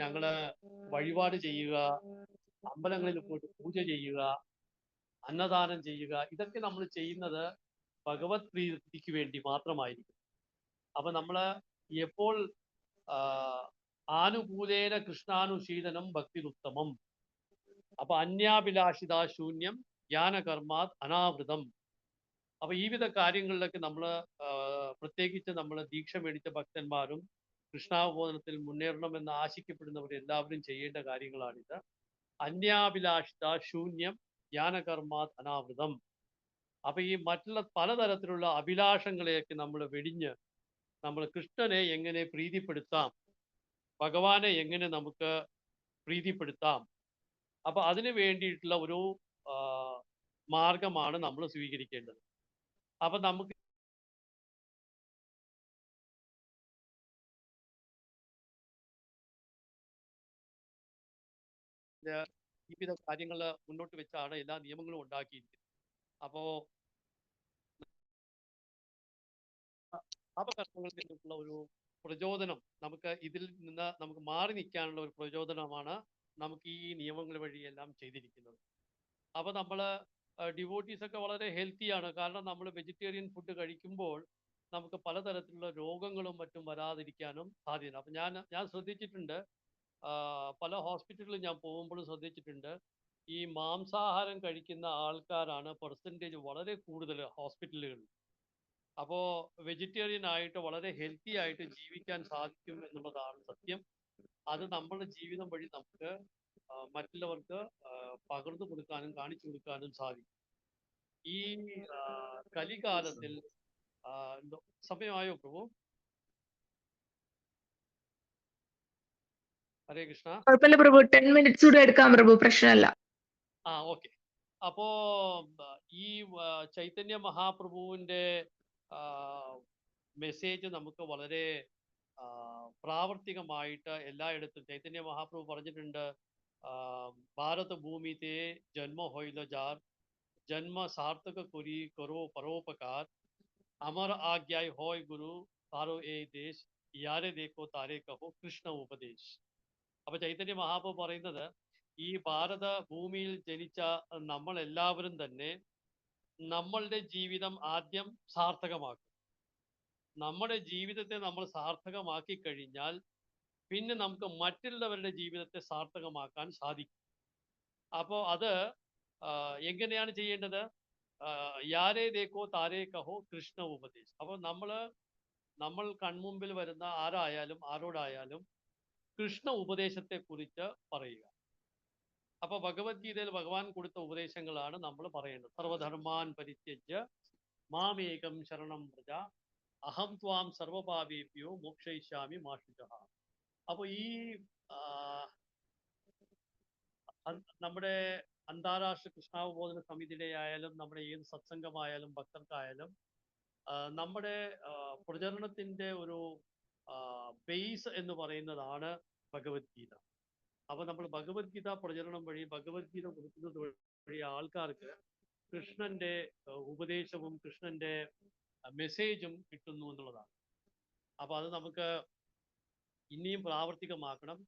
ഞങ്ങള് വഴിപാട് ചെയ്യുക, അമ്പലങ്ങളിൽ പോയിട്ട് പൂജ ചെയ്യുക, അന്നദാനം ചെയ്യുക, ഇതൊക്കെ നമ്മൾ ചെയ്യുന്നത് ഭഗവത് പ്രീതിക്ക് വേണ്ടി മാത്രമായിരിക്കും. അപ്പൊ നമ്മള് എപ്പോൾ ആനുകൂലേന കൃഷ്ണാനുശീലനം ഭക്തിരുത്തമം. അപ്പൊ അന്യാഭിലാഷിതാ ശൂന്യം ജ്ഞാനകർമാത് അനാവൃതം. അപ്പൊ ഈ വിധ കാര്യങ്ങളിലൊക്കെ നമ്മൾ പ്രത്യേകിച്ച് നമ്മൾ ദീക്ഷ മേടിച്ച ഭക്തന്മാരും കൃഷ്ണാവബോധനത്തിൽ മുന്നേറണമെന്ന് ആശിക്കപ്പെടുന്നവർ എല്ലാവരും ചെയ്യേണ്ട കാര്യങ്ങളാണിത്. അന്യാഭിലാഷിത ശൂന്യം ജ്ഞാനകർമാത് അനാവൃതം. അപ്പൊ ഈ മറ്റുള്ള പലതരത്തിലുള്ള അഭിലാഷങ്ങളെയൊക്കെ നമ്മൾ വെടിഞ്ഞ് നമ്മൾ കൃഷ്ണനെ എങ്ങനെ പ്രീതിപ്പെടുത്താം, ഭഗവാനെ എങ്ങനെ നമുക്ക് പ്രീതിപ്പെടുത്താം, അപ്പൊ അതിന് വേണ്ടിയിട്ടുള്ള ഒരു മാർഗമാണ് നമ്മൾ സ്വീകരിക്കേണ്ടത്. അപ്പൊ നമുക്ക് വിവിധ കാര്യങ്ങൾ മുന്നോട്ട് വെച്ചാണ് എല്ലാ നിയമങ്ങളും ഉണ്ടാക്കിയിരിക്കുന്നത്. അപ്പോ പാപകർമ്മങ്ങളിൽ നിന്നുള്ള ഒരു പ്രചോദനം, നമുക്ക് ഇതിൽ നിന്ന് നമുക്ക് മാറി നിൽക്കാനുള്ള ഒരു പ്രചോദനമാണ് നമുക്ക് ഈ നിയമങ്ങൾ വഴിയെല്ലാം ചെയ്തിരിക്കുന്നത്. അപ്പൊ നമ്മള് ഡിവോട്ടീസ് ഒക്കെ വളരെ ഹെൽത്തിയാണ്. കാരണം നമ്മൾ വെജിറ്റേറിയൻ ഫുഡ് കഴിക്കുമ്പോൾ നമുക്ക് പലതരത്തിലുള്ള രോഗങ്ങളും മറ്റും വരാതിരിക്കാനും സാധ്യത. അപ്പൊ ഞാൻ ശ്രദ്ധിച്ചിട്ടുണ്ട്, പല ഹോസ്പിറ്റലുകളിൽ ഞാൻ പോകുമ്പോഴും ശ്രദ്ധിച്ചിട്ടുണ്ട്, ഈ മാംസാഹാരം കഴിക്കുന്ന ആൾക്കാരാണ് പെർസെൻറ്റേജ് വളരെ കൂടുതൽ ഹോസ്പിറ്റലുകളിൽ. അപ്പോ വെജിറ്റേറിയൻ ആയിട്ട് വളരെ ഹെൽത്തി ആയിട്ട് ജീവിക്കാൻ സാധിക്കും എന്നുള്ളതാണ് സത്യം. അത് നമ്മുടെ ജീവിതം വഴി നമുക്ക് മറ്റുള്ളവർക്ക് പകർന്നു കൊടുക്കാനും കാണിച്ചു കൊടുക്കാനും സാധിക്കും. ഈ കലികാലത്തിൽ സമയമായോ പ്രഭു? ഹരേ കൃഷ്ണ. കുഴപ്പമില്ല പ്രഭു, 10 minutes കൂടെ എടുക്കാം പ്രഭു, പ്രശ്നമല്ല. ഓക്കെ. അപ്പോ ഈ ചൈതന്യ മഹാപ്രഭുവിന്റെ മെസ്സേജ് നമുക്ക് വളരെ പ്രാവർത്തികമായിട്ട് എല്ലായിടത്തും ചൈതന്യ മഹാപ്രഭു പറഞ്ഞിട്ടുണ്ട്, ഭാരത ഭൂമി തേ ജന്മ ഹോയില ജാർ, ജന്മ സാർത്ഥക കുരി കരോ പരോപകാർ, അമർ ആഗ്യായ് ഹോയ് ഗുരു താരോ ഏ ദേശ്, യാരെ ദേക്കോ താരെ കഹോ കൃഷ്ണ ഉപദേശ്. അപ്പൊ ചൈതന്യ മഹാപ്രഭു പറയുന്നത്, ഈ ഭാരത ഭൂമിയിൽ ജനിച്ച നമ്മൾ എല്ലാവരും തന്നെ നമ്മളുടെ ജീവിതം ആദ്യം സാർത്ഥകമാക്കും. നമ്മുടെ ജീവിതത്തെ നമ്മൾ സാർത്ഥകമാക്കി കഴിഞ്ഞാൽ പിന്നെ നമുക്ക് മറ്റുള്ളവരുടെ ജീവിതത്തെ സാർത്ഥകമാക്കാൻ സാധിക്കും. അപ്പോൾ അത് എങ്ങനെയാണ് ചെയ്യേണ്ടത്? യാരേ ദേക്കോ താരേ കഹോ കൃഷ്ണ ഉപദേശ്. അപ്പോൾ നമ്മൾ കൺമുമ്പിൽ വരുന്ന ആരോടായാലും കൃഷ്ണ ഉപദേശത്തെ കുറിച്ച് പറയുക. അപ്പൊ ഭഗവത്ഗീതയിൽ ഭഗവാൻ കൊടുത്ത ഉപദേശങ്ങളാണ് നമ്മൾ പറയേണ്ടത്. സർവധർമാൻ പരിത്യജ്യ മാമേകം ശരണം വ്രജ, അഹം ത്വാം സർവപാപേഭ്യോ മോക്ഷയിഷ്യാമി മാ ശുചഃ. അപ്പൊ ഈ നമ്മുടെ അന്താരാഷ്ട്ര കൃഷ്ണാവബോധന സമിതിയുടെ ആയാലും നമ്മുടെ ഏത് സത്സംഗമായാലും ഭക്തർക്കായാലും നമ്മുടെ പ്രചരണത്തിന്റെ ഒരു ബേസ് എന്ന് പറയുന്നതാണ് ഭഗവത്ഗീത. അപ്പൊ നമ്മൾ ഭഗവത്ഗീത പ്രചരണം വഴി, ഭഗവത്ഗീത കൊടുക്കുന്നത് വഴി ആൾക്കാർക്ക് കൃഷ്ണന്റെ ഉപദേശവും കൃഷ്ണന്റെ മെസ്സേജും കിട്ടുന്നു എന്നുള്ളതാണ്. അപ്പൊ അത് നമുക്ക് ഇനിയും പ്രാവർത്തികമാക്കണം.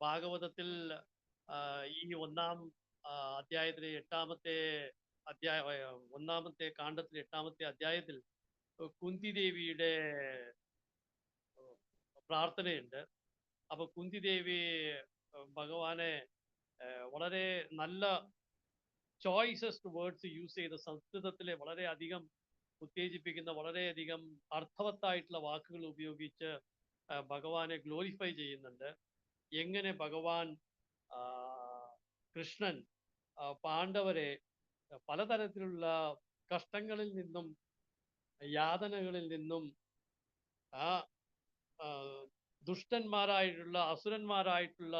ഭാഗവതത്തിൽ ഈ ഒന്നാം അധ്യായത്തിലെ ഒന്നാമത്തെ കാണ്ഡത്തിലെ 8-ാമത്തെ അധ്യായത്തിൽ കുന്തി ദേവിയുടെ പ്രാർത്ഥനയുണ്ട്. അപ്പൊ കുന്തി ദേവി ഭഗവാനെ വളരെ നല്ല ചോയ്സസ് വേർഡ്സ് യൂസ് ചെയ്ത് സംസ്കൃതത്തിലെ വളരെയധികം ഉത്തേജിപ്പിക്കുന്ന, വളരെയധികം അർത്ഥവത്തായിട്ടുള്ള വാക്കുകൾ ഉപയോഗിച്ച് ഭഗവാനെ ഗ്ലോറിഫൈ ചെയ്യുന്നുണ്ട്. എങ്ങനെ ഭഗവാൻ കൃഷ്ണൻ പാണ്ഡവരെ പലതരത്തിലുള്ള കഷ്ടങ്ങളിൽ നിന്നും യാതനകളിൽ നിന്നും ദുഷ്ടന്മാരായിട്ടുള്ള അസുരന്മാരായിട്ടുള്ള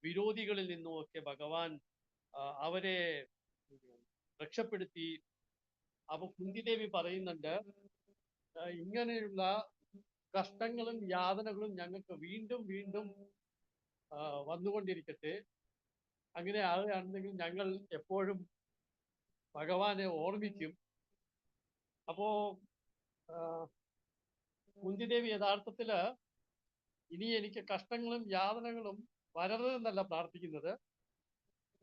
വിരോധികളിൽ നിന്നുമൊക്കെ ഭഗവാൻ അവരെ രക്ഷപ്പെടുത്തി. അപ്പൊ കുന്തിദേവി പറയുന്നുണ്ട്, ഇങ്ങനെയുള്ള കഷ്ടങ്ങളും യാതനകളും ഞങ്ങൾക്ക് വീണ്ടും വീണ്ടും വന്നുകൊണ്ടിരിക്കട്ടെ. അങ്ങനെ ആകുകയാണെന്നെങ്കിൽ ഞങ്ങൾ എപ്പോഴും ഭഗവാനെ ഓർമ്മിക്കും. അപ്പോ കുന്തിദേവി യഥാർത്ഥത്തില് ഇനി എനിക്ക് കഷ്ടങ്ങളും യാതനകളും വരരുതെന്നല്ല പ്രാർത്ഥിക്കുന്നത്,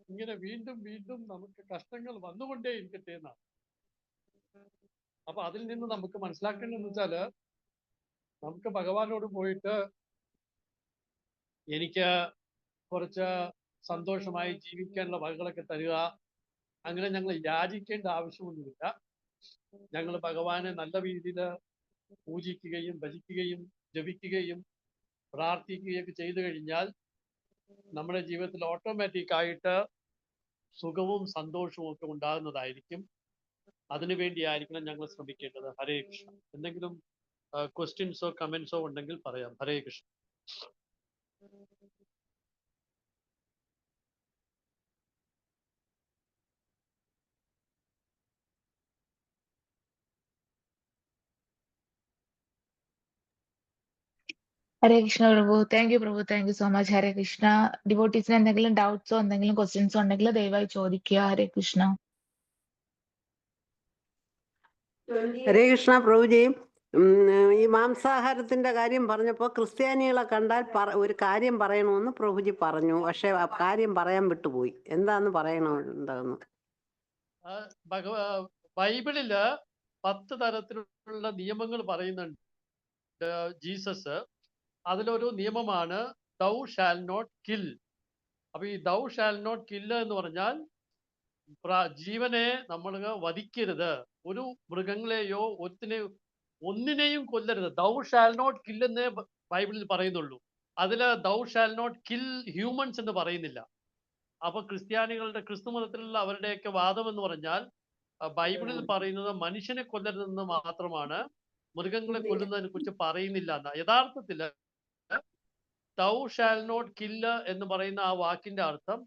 ഇങ്ങനെ വീണ്ടും വീണ്ടും നമുക്ക് കഷ്ടങ്ങൾ വന്നുകൊണ്ടേ ഇരിക്കട്ടെ എന്നാണ്. അപ്പൊ അതിൽ നിന്ന് നമുക്ക് മനസ്സിലാക്കേണ്ടതെന്ന് വെച്ചാല്, നമുക്ക് ഭഗവാനോട് പോയിട്ട് എനിക്ക് കുറച്ച് സന്തോഷമായി ജീവിക്കാനുള്ള വഴികളൊക്കെ തരിക, അങ്ങനെ ഞങ്ങൾ യാചിക്കേണ്ട ആവശ്യമൊന്നുമില്ല. ഞങ്ങൾ ഭഗവാനെ നല്ല രീതിയിൽ പൂജിക്കുകയും ഭജിക്കുകയും ജപിക്കുകയും പ്രാർത്ഥിക്കുകയൊക്കെ ചെയ്തു കഴിഞ്ഞാൽ നമ്മുടെ ജീവിതത്തിൽ ഓട്ടോമാറ്റിക് ആയിട്ട് സുഖവും സന്തോഷവും ഒക്കെ ഉണ്ടാകുന്നതായിരിക്കും. അതിനുവേണ്ടിയായിരിക്കണം ഞങ്ങൾ ശ്രമിക്കേണ്ടത്. ഹരേ കൃഷ്ണ. എന്തെങ്കിലും ക്വസ്റ്റ്യൻസോ കമന്റ്സോ ഉണ്ടെങ്കിൽ പറയാം. Hare Krishna. Hare Krishna Prabhu. Thank you Prabhu. Thank you so much. Hare Krishna. ഡിവോട്ടീസിന് എന്തെങ്കിലും ഡൗട്ട്സോ എന്തെങ്കിലും ക്വസ്റ്റ്യൻസോ ഉണ്ടെങ്കിൽ ദയവായി ചോദിക്കുക. ഹരേ കൃഷ്ണ. ഹരേ കൃഷ്ണ പ്രഭുജി. ഈ മാംസാഹാരത്തിന്റെ കാര്യം പറഞ്ഞപ്പോൾ ക്രിസ്ത്യാനികളെ കണ്ടാൽ ഒരു കാര്യം പറയണമെന്ന് പ്രഭുജി പറഞ്ഞു. പക്ഷെ ആ കാര്യം പറയാൻ വിട്ടുപോയി. എന്താന്ന് പറയണമെന്ന്? ബൈബിളില് 10 തരത്തിലുള്ള നിയമങ്ങൾ പറയുന്നുണ്ട് ജീസസ്. അതിലൊരു നിയമമാണ് ദൗ ഷാൽ നോട്ട് കിൽ. അപ്പൊ ഈ ദൗ ഷാൽ നോട്ട് കില്ല് എന്ന് പറഞ്ഞാൽ ജീവനെ നമ്മൾ വധിക്കരുത്, ഒരു മൃഗങ്ങളെയോ ഒന്നിനെയും കൊല്ലരുത്. ദൗ ഷാൽ നോട്ട് കിൽ എന്നേ ബൈബിളിൽ പറയുന്നുള്ളൂ. അതില് thou shall not kill humans എന്ന് പറയുന്നില്ല. അപ്പൊ ക്രിസ്തു മതത്തിലുള്ള അവരുടെയൊക്കെ വാദം എന്ന് പറഞ്ഞാൽ ബൈബിളിൽ പറയുന്നത് മനുഷ്യനെ കൊല്ലരുതെന്ന് മാത്രമാണ്, മൃഗങ്ങളെ കൊല്ലുന്നതിനെ കുറിച്ച് പറയുന്നില്ല എന്നാ. യഥാർത്ഥത്തില് ദൗ ഷാൽ നോട്ട് കില്ല് എന്ന് പറയുന്ന ആ വാക്കിന്റെ അർത്ഥം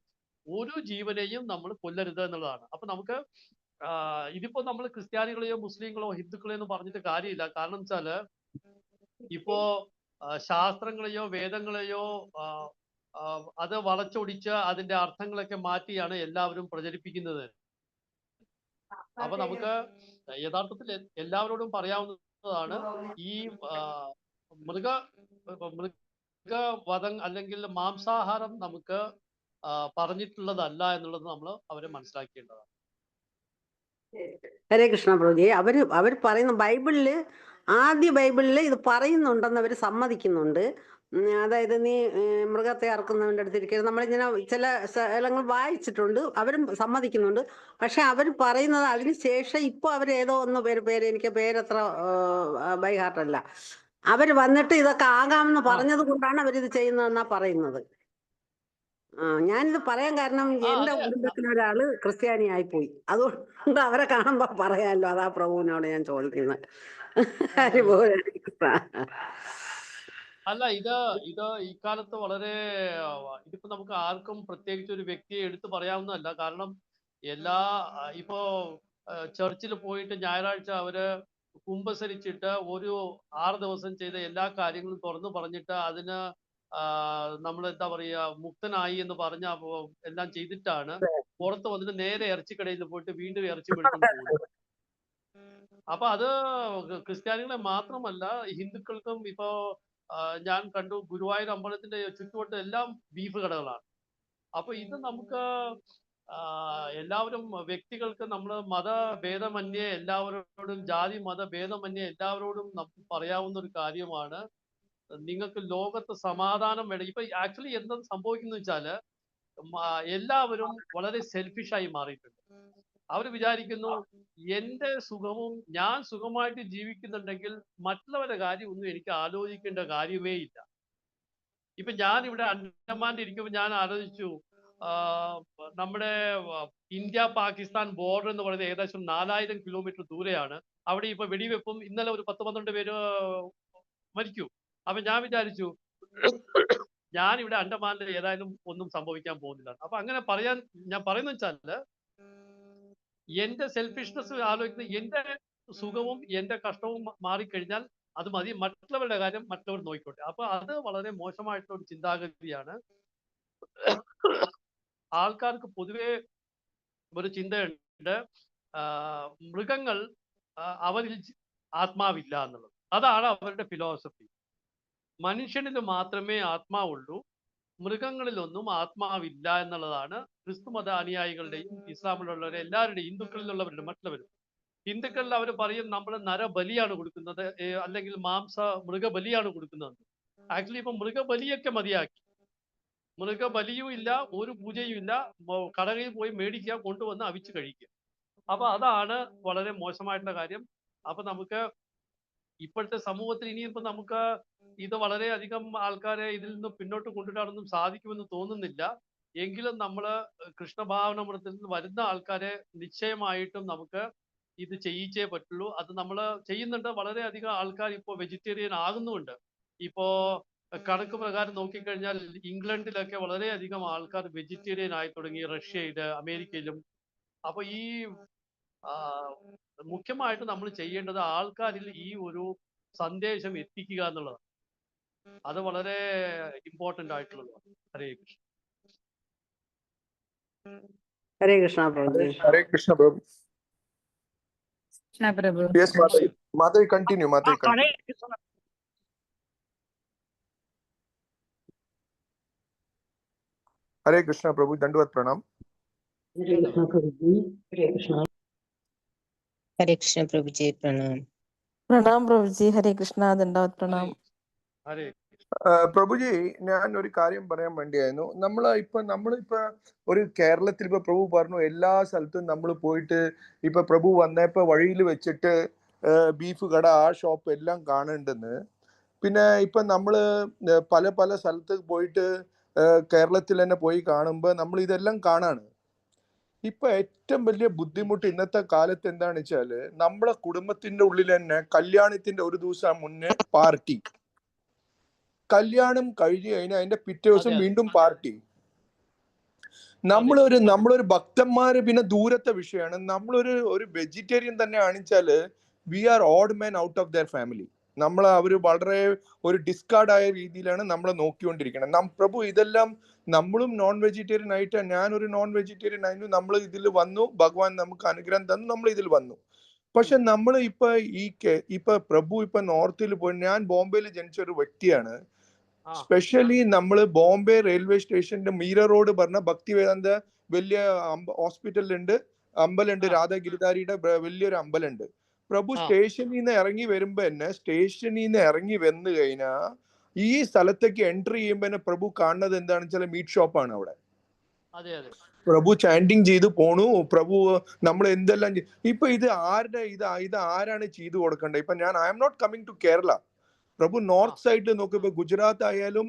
ഒരു ജീവനെയും നമ്മൾ കൊല്ലരുത് എന്നുള്ളതാണ്. അപ്പൊ നമുക്ക് ഇതിപ്പോ നമ്മൾ ക്രിസ്ത്യാനികളെയോ മുസ്ലിങ്ങളോ ഹിന്ദുക്കളെയോ എന്ന് പറഞ്ഞിട്ട് കാര്യമില്ല. കാരണം വെച്ചാല് ഇപ്പോ ശാസ്ത്രങ്ങളെയോ വേദങ്ങളെയോ അത് വളച്ചൊടിച്ച് അതിന്റെ അർത്ഥങ്ങളൊക്കെ മാറ്റിയാണ് എല്ലാവരും പ്രചരിപ്പിക്കുന്നത്. അപ്പൊ നമുക്ക് യഥാർത്ഥത്തിൽ എല്ലാവരോടും പറയാവുന്നതാണ്, ഈ മൃഗവധം അല്ലെങ്കിൽ മാംസാഹാരം നമുക്ക് പറഞ്ഞിട്ടുള്ളതല്ല എന്നുള്ളത് നമ്മൾ അവരെ മനസ്സിലാക്കേണ്ടതാണ്. ഹരേ കൃഷ്ണ പ്രഭുജി. അവർ പറയുന്ന ആദ്യ ബൈബിളില് ഇത് പറയുന്നുണ്ടെന്ന് അവർ സമ്മതിക്കുന്നുണ്ട്. അതായത് നീ മൃഗത്തെ അറക്കുന്നവൻ്റെ അടുത്തിരിക്കരുത്. നമ്മളിങ്ങനെ ചില സ്ഥലങ്ങൾ വായിച്ചിട്ടുണ്ട്, അവരും സമ്മതിക്കുന്നുണ്ട്. പക്ഷെ അവർ പറയുന്നത് അതിനുശേഷം ഇപ്പോൾ അവർ ഏതോ ഒന്ന് പേര് എനിക്ക് പേരത്ര ബൈ ഹാർട്ടല്ല, അവർ വന്നിട്ട് ഇതൊക്കെ ആകാമെന്ന് പറഞ്ഞത് കൊണ്ടാണ് അവരിത് ചെയ്യുന്നതെന്നാ പറയുന്നത്. ഞാനിത് പറയാൻ കാരണം എന്റെ കുടുംബത്തിൽ ഒരാള് ക്രിസ്ത്യാനി ആയിപ്പോയി. അതുകൊണ്ട് അവരെ കാണുമ്പോ പറയാമല്ലോ, അതാ പ്രഭുവിനോട് ഞാൻ ചോദിക്കുന്നത്. ഹരിബോൾ ഹരേ കൃഷ്ണ. അല്ല ഇത് ഇക്കാലത്ത് വളരെ ഇതിപ്പോ നമുക്ക് ആർക്കും പ്രത്യേകിച്ച് ഒരു വ്യക്തിയെ എടുത്തു പറയാവുന്നതല്ല. കാരണം ഇപ്പോ ചർച്ചിൽ പോയിട്ട് ഞായറാഴ്ച അവര് കുമ്പസരിച്ചിട്ട് ഒരു 6 ദിവസം ചെയ്ത എല്ലാ കാര്യങ്ങളും തുറന്നു പറഞ്ഞിട്ട് അതിന് നമ്മൾ എന്താ പറയാ മുക്തനായി എന്ന് പറഞ്ഞ എല്ലാം ചെയ്തിട്ടാണ് പുറത്ത് വന്നിട്ട് നേരെ ഇറച്ചിക്കടയിൽ പോയിട്ട് വീണ്ടും ഇറച്ചി മേടിച്ചുകൊണ്ട് പോകുന്നത്. അപ്പൊ അത് ക്രിസ്ത്യാനികളെ മാത്രമല്ല ഹിന്ദുക്കൾക്കും ഇപ്പോ ഞാൻ കണ്ടു ഗുരുവായൂർ അമ്പലത്തിന്റെ ചുറ്റുവട്ടം എല്ലാം ബീഫ് കടകളാണ്. അപ്പൊ ഇത് നമുക്ക് എല്ലാവരും വ്യക്തികൾക്ക് നമ്മൾ മതഭേദമന്യേ എല്ലാവരോടും ജാതി മതഭേദമന്യേ എല്ലാവരോടും നമുക്ക് പറയാവുന്ന ഒരു കാര്യമാണ്. നിങ്ങൾക്ക് ലോകത്ത് സമാധാനം വേണം. ഇപ്പൊ ആക്ച്വലി എന്താ സംഭവിക്കുന്നു വെച്ചാല് എല്ലാവരും വളരെ സെൽഫിഷായി മാറിയിട്ടുണ്ട്. അവർ വിചാരിക്കുന്നു എന്റെ സുഖവും ഞാൻ സുഖമായിട്ട് ജീവിക്കുന്നുണ്ടെങ്കിൽ മറ്റുള്ളവരുടെ കാര്യം ഒന്നും എനിക്ക് ആലോചിക്കേണ്ട കാര്യമേ ഇല്ല. ഇപ്പൊ ഞാൻ ഇവിടെ അണ്ടമാനിൽ ഇരിക്കുമ്പോൾ ഞാൻ ആലോചിച്ചു, നമ്മുടെ ഇന്ത്യ പാകിസ്ഥാൻ ബോർഡർ എന്ന് പറയുന്നത് ഏകദേശം 4000 കിലോമീറ്റർ ദൂരെയാണ്. അവിടെ ഇപ്പൊ വെടിവെപ്പും ഇന്നലെ ഒരു 10-12 പേര് മരിച്ചു. അപ്പൊ ഞാൻ വിചാരിച്ചു ഞാൻ ഇവിടെ അണ്ടമാനിൽ ഏതായാലും ഒന്നും സംഭവിക്കാൻ പോകുന്നില്ല. അപ്പൊ അങ്ങനെ ഞാൻ പറയുന്ന വെച്ചാല് എന്റെ സെൽഫിഷ്നെസ് ആലോചിക്കുന്ന എന്റെ സുഖവും എന്റെ കഷ്ടവും മാറിക്കഴിഞ്ഞാൽ അത് മതി, മറ്റുള്ളവരുടെ കാര്യം മറ്റുള്ളവർ നോക്കിക്കോട്ടെ. അപ്പൊ അത് വളരെ മോശമായിട്ടുള്ള ഒരു ചിന്താഗതിയാണ്. ആൾക്കാർക്ക് പൊതുവെ ഒരു ചിന്തയുണ്ട്, മൃഗങ്ങൾ അവരിൽ ആത്മാവില്ല എന്നുള്ളത്. അതാണ് അവരുടെ ഫിലോസഫി. മനുഷ്യനിൽ മാത്രമേ ആത്മാവുള്ളൂ, മൃഗങ്ങളിലൊന്നും ആത്മാവില്ല എന്നുള്ളതാണ് ക്രിസ്തുമത അനുയായികളുടെയും ഇസ്ലാമിലുള്ളവരെ എല്ലാവരുടെയും ഹിന്ദുക്കളിലുള്ളവരുടെ മറ്റുള്ളവരും. ഹിന്ദുക്കളിൽ അവർ പറയും നമ്മൾ നരബലിയാണ് കൊടുക്കുന്നത്, അല്ലെങ്കിൽ മൃഗബലിയാണ് കൊടുക്കുന്നത്. ആക്ച്വലി ഇപ്പൊ മൃഗബലിയൊക്കെ മതിയാക്കി. മൃഗബലിയും ഇല്ല, ഒരു പൂജയും ഇല്ല, കടകളിൽ പോയി മേടിക്കുക, കൊണ്ടുവന്ന് അവിച്ച് കഴിക്കുക. അപ്പൊ അതാണ് വളരെ മോശമായിട്ടുള്ള കാര്യം. അപ്പൊ നമുക്ക് ഇപ്പോഴത്തെ സമൂഹത്തിൽ ഇനിയിപ്പോ നമുക്ക് ഇത് വളരെയധികം ആൾക്കാരെ ഇതിൽ നിന്ന് പിന്നോട്ട് കൊണ്ടുവരാനൊന്നും സാധിക്കുമെന്ന് തോന്നുന്നില്ല. എങ്കിലും നമ്മള് കൃഷ്ണഭാവനാമൃതത്തിൽ നിന്ന് വരുന്ന ആൾക്കാരെ നിശ്ചയമായിട്ടും നമുക്ക് ഇത് ചെയ്യിച്ചേ പറ്റുള്ളൂ. അത് നമ്മൾ ചെയ്യുന്നുണ്ട്. വളരെയധികം ആൾക്കാർ ഇപ്പോൾ വെജിറ്റേറിയൻ ആകുന്നുമുണ്ട്. ഇപ്പോ കണക്ക് പ്രകാരം നോക്കിക്കഴിഞ്ഞാൽ ഇംഗ്ലണ്ടിലൊക്കെ വളരെയധികം ആൾക്കാർ വെജിറ്റേറിയൻ ആയി തുടങ്ങി, റഷ്യയില്, അമേരിക്കയിലും. അപ്പൊ ഈ മുഖ്യമായിട്ട് നമ്മൾ ചെയ്യേണ്ടത് ആൾക്കാരിൽ ഈ ഒരു സന്ദേശം എത്തിക്കുക എന്നുള്ളതാണ്. അത് വളരെ ഇമ്പോർട്ടന്റ് ആയിട്ടുള്ളതാണ്. ഹരേ Krishna. Hare Krishna പ്രഭുജി. Hare Krishna, Prabhu. Krishna Prabhu. Yes, Mataji. Mataji, continue. Mataji, continue. Hare Krishna, Prabhu. Dandavat Pranam. ഹരേ കൃഷ്ണ പ്രഭുജി. ഹരേ കൃഷ്ണ. हरे कृष्ण प्रभु जी प्रणाम। പ്രണാം പ്രഭുജി. ഹരേ കൃഷ്ണ. ദണ്ഡവത് പ്രണാം. ഹരേ പ്രഭുജി, ഞാൻ ഒരു കാര്യം പറയാൻ വേണ്ടിയായിരുന്നു. നമ്മളിപ്പോ ഒരു കേരളത്തിൽ ഇപ്പൊ പ്രഭു പറഞ്ഞു എല്ലാ സ്ഥലത്തും നമ്മൾ പോയിട്ട് ഇപ്പൊ പ്രഭു വന്നപ്പോ വഴിയിൽ വെച്ചിട്ട് ബീഫ് കട, ആ ഷോപ്പ് എല്ലാം കാണുന്നുണ്ടെന്ന്. പിന്നെ ഇപ്പൊ നമ്മള് പല പല സ്ഥലത്ത് പോയിട്ട് കേരളത്തിൽ തന്നെ പോയി കാണുമ്പോ നമ്മൾ ഇതെല്ലാം കാണാണ്. ഇപ്പൊ ഏറ്റവും വലിയ ബുദ്ധിമുട്ട് ഇന്നത്തെ കാലത്ത് എന്താണെന്ന് വെച്ചാല് നമ്മളെ കുടുംബത്തിന്റെ ഉള്ളിൽ തന്നെ കല്യാണത്തിന്റെ ഒരു ദിവസം മുന്നേ പാർട്ടി, കല്യാണം കഴിഞ്ഞ് കഴിഞ്ഞാൽ അതിന്റെ പിറ്റേ ദിവസം വീണ്ടും പാർട്ടി. നമ്മളൊരു ഭക്തന്മാര് പിന്നെ ദൂരത്തെ വിഷയമാണ്. നമ്മളൊരു വെജിറ്റേറിയൻ തന്നെ ആണിച്ചാല് we are odd men out of their family. അവര് വളരെ ഒരു ഡിസ്കാർഡ് ആയ രീതിയിലാണ് നമ്മളെ നോക്കിക്കൊണ്ടിരിക്കുന്നത്. പ്രഭു ഇതെല്ലാം നമ്മളും നോൺ വെജിറ്റേറിയൻ ആയിട്ട്, ഞാനൊരു നോൺ വെജിറ്റേറിയൻ ആയിരുന്നു, നമ്മൾ ഇതിൽ വന്നു, ഭഗവാൻ നമുക്ക് അനുഗ്രഹം തന്നു, നമ്മൾ ഇതിൽ വന്നു. പക്ഷെ നമ്മൾ ഇപ്പൊ പ്രഭു ഇപ്പൊ നോർത്തിൽ പോയി, ഞാൻ ബോംബെയിൽ ജനിച്ച ഒരു വ്യക്തിയാണ്. സ്പെഷ്യലി നമ്മള് ബോംബെ റെയിൽവേ സ്റ്റേഷന്റെ മീര റോഡ് പറഞ്ഞ ഭക്തിവേദാന്ത വലിയ ഹോസ്പിറ്റലുണ്ട്, അമ്പലമുണ്ട്, രാധാഗിരിധാരിയുടെ വലിയൊരു അമ്പലമുണ്ട്. പ്രഭു സ്റ്റേഷനിൽ നിന്ന് ഇറങ്ങി വരുമ്പോ തന്നെ, സ്റ്റേഷനിൽ നിന്ന് ഇറങ്ങി വന്നു കഴിഞ്ഞാ ഈ സ്ഥലത്തേക്ക് എൻട്രി ചെയ്യുമ്പോ തന്നെ പ്രഭു കാണുന്നത് എന്താണെന്ന് വെച്ചാൽ മീറ്റ് ഷോപ്പാണ് അവിടെ. പ്രഭു ചാൻഡിങ് ചെയ്ത് പോണു. പ്രഭു നമ്മൾ എന്തെല്ലാം ഇപ്പൊ ഇത് ആരാണ് ചെയ്തു കൊടുക്കേണ്ടത്? ഇപ്പൊ I am not coming to Kerala. Prabhu north സൈഡിൽ നോക്കുമ്പോ ഗുജറാത്ത് ആയാലും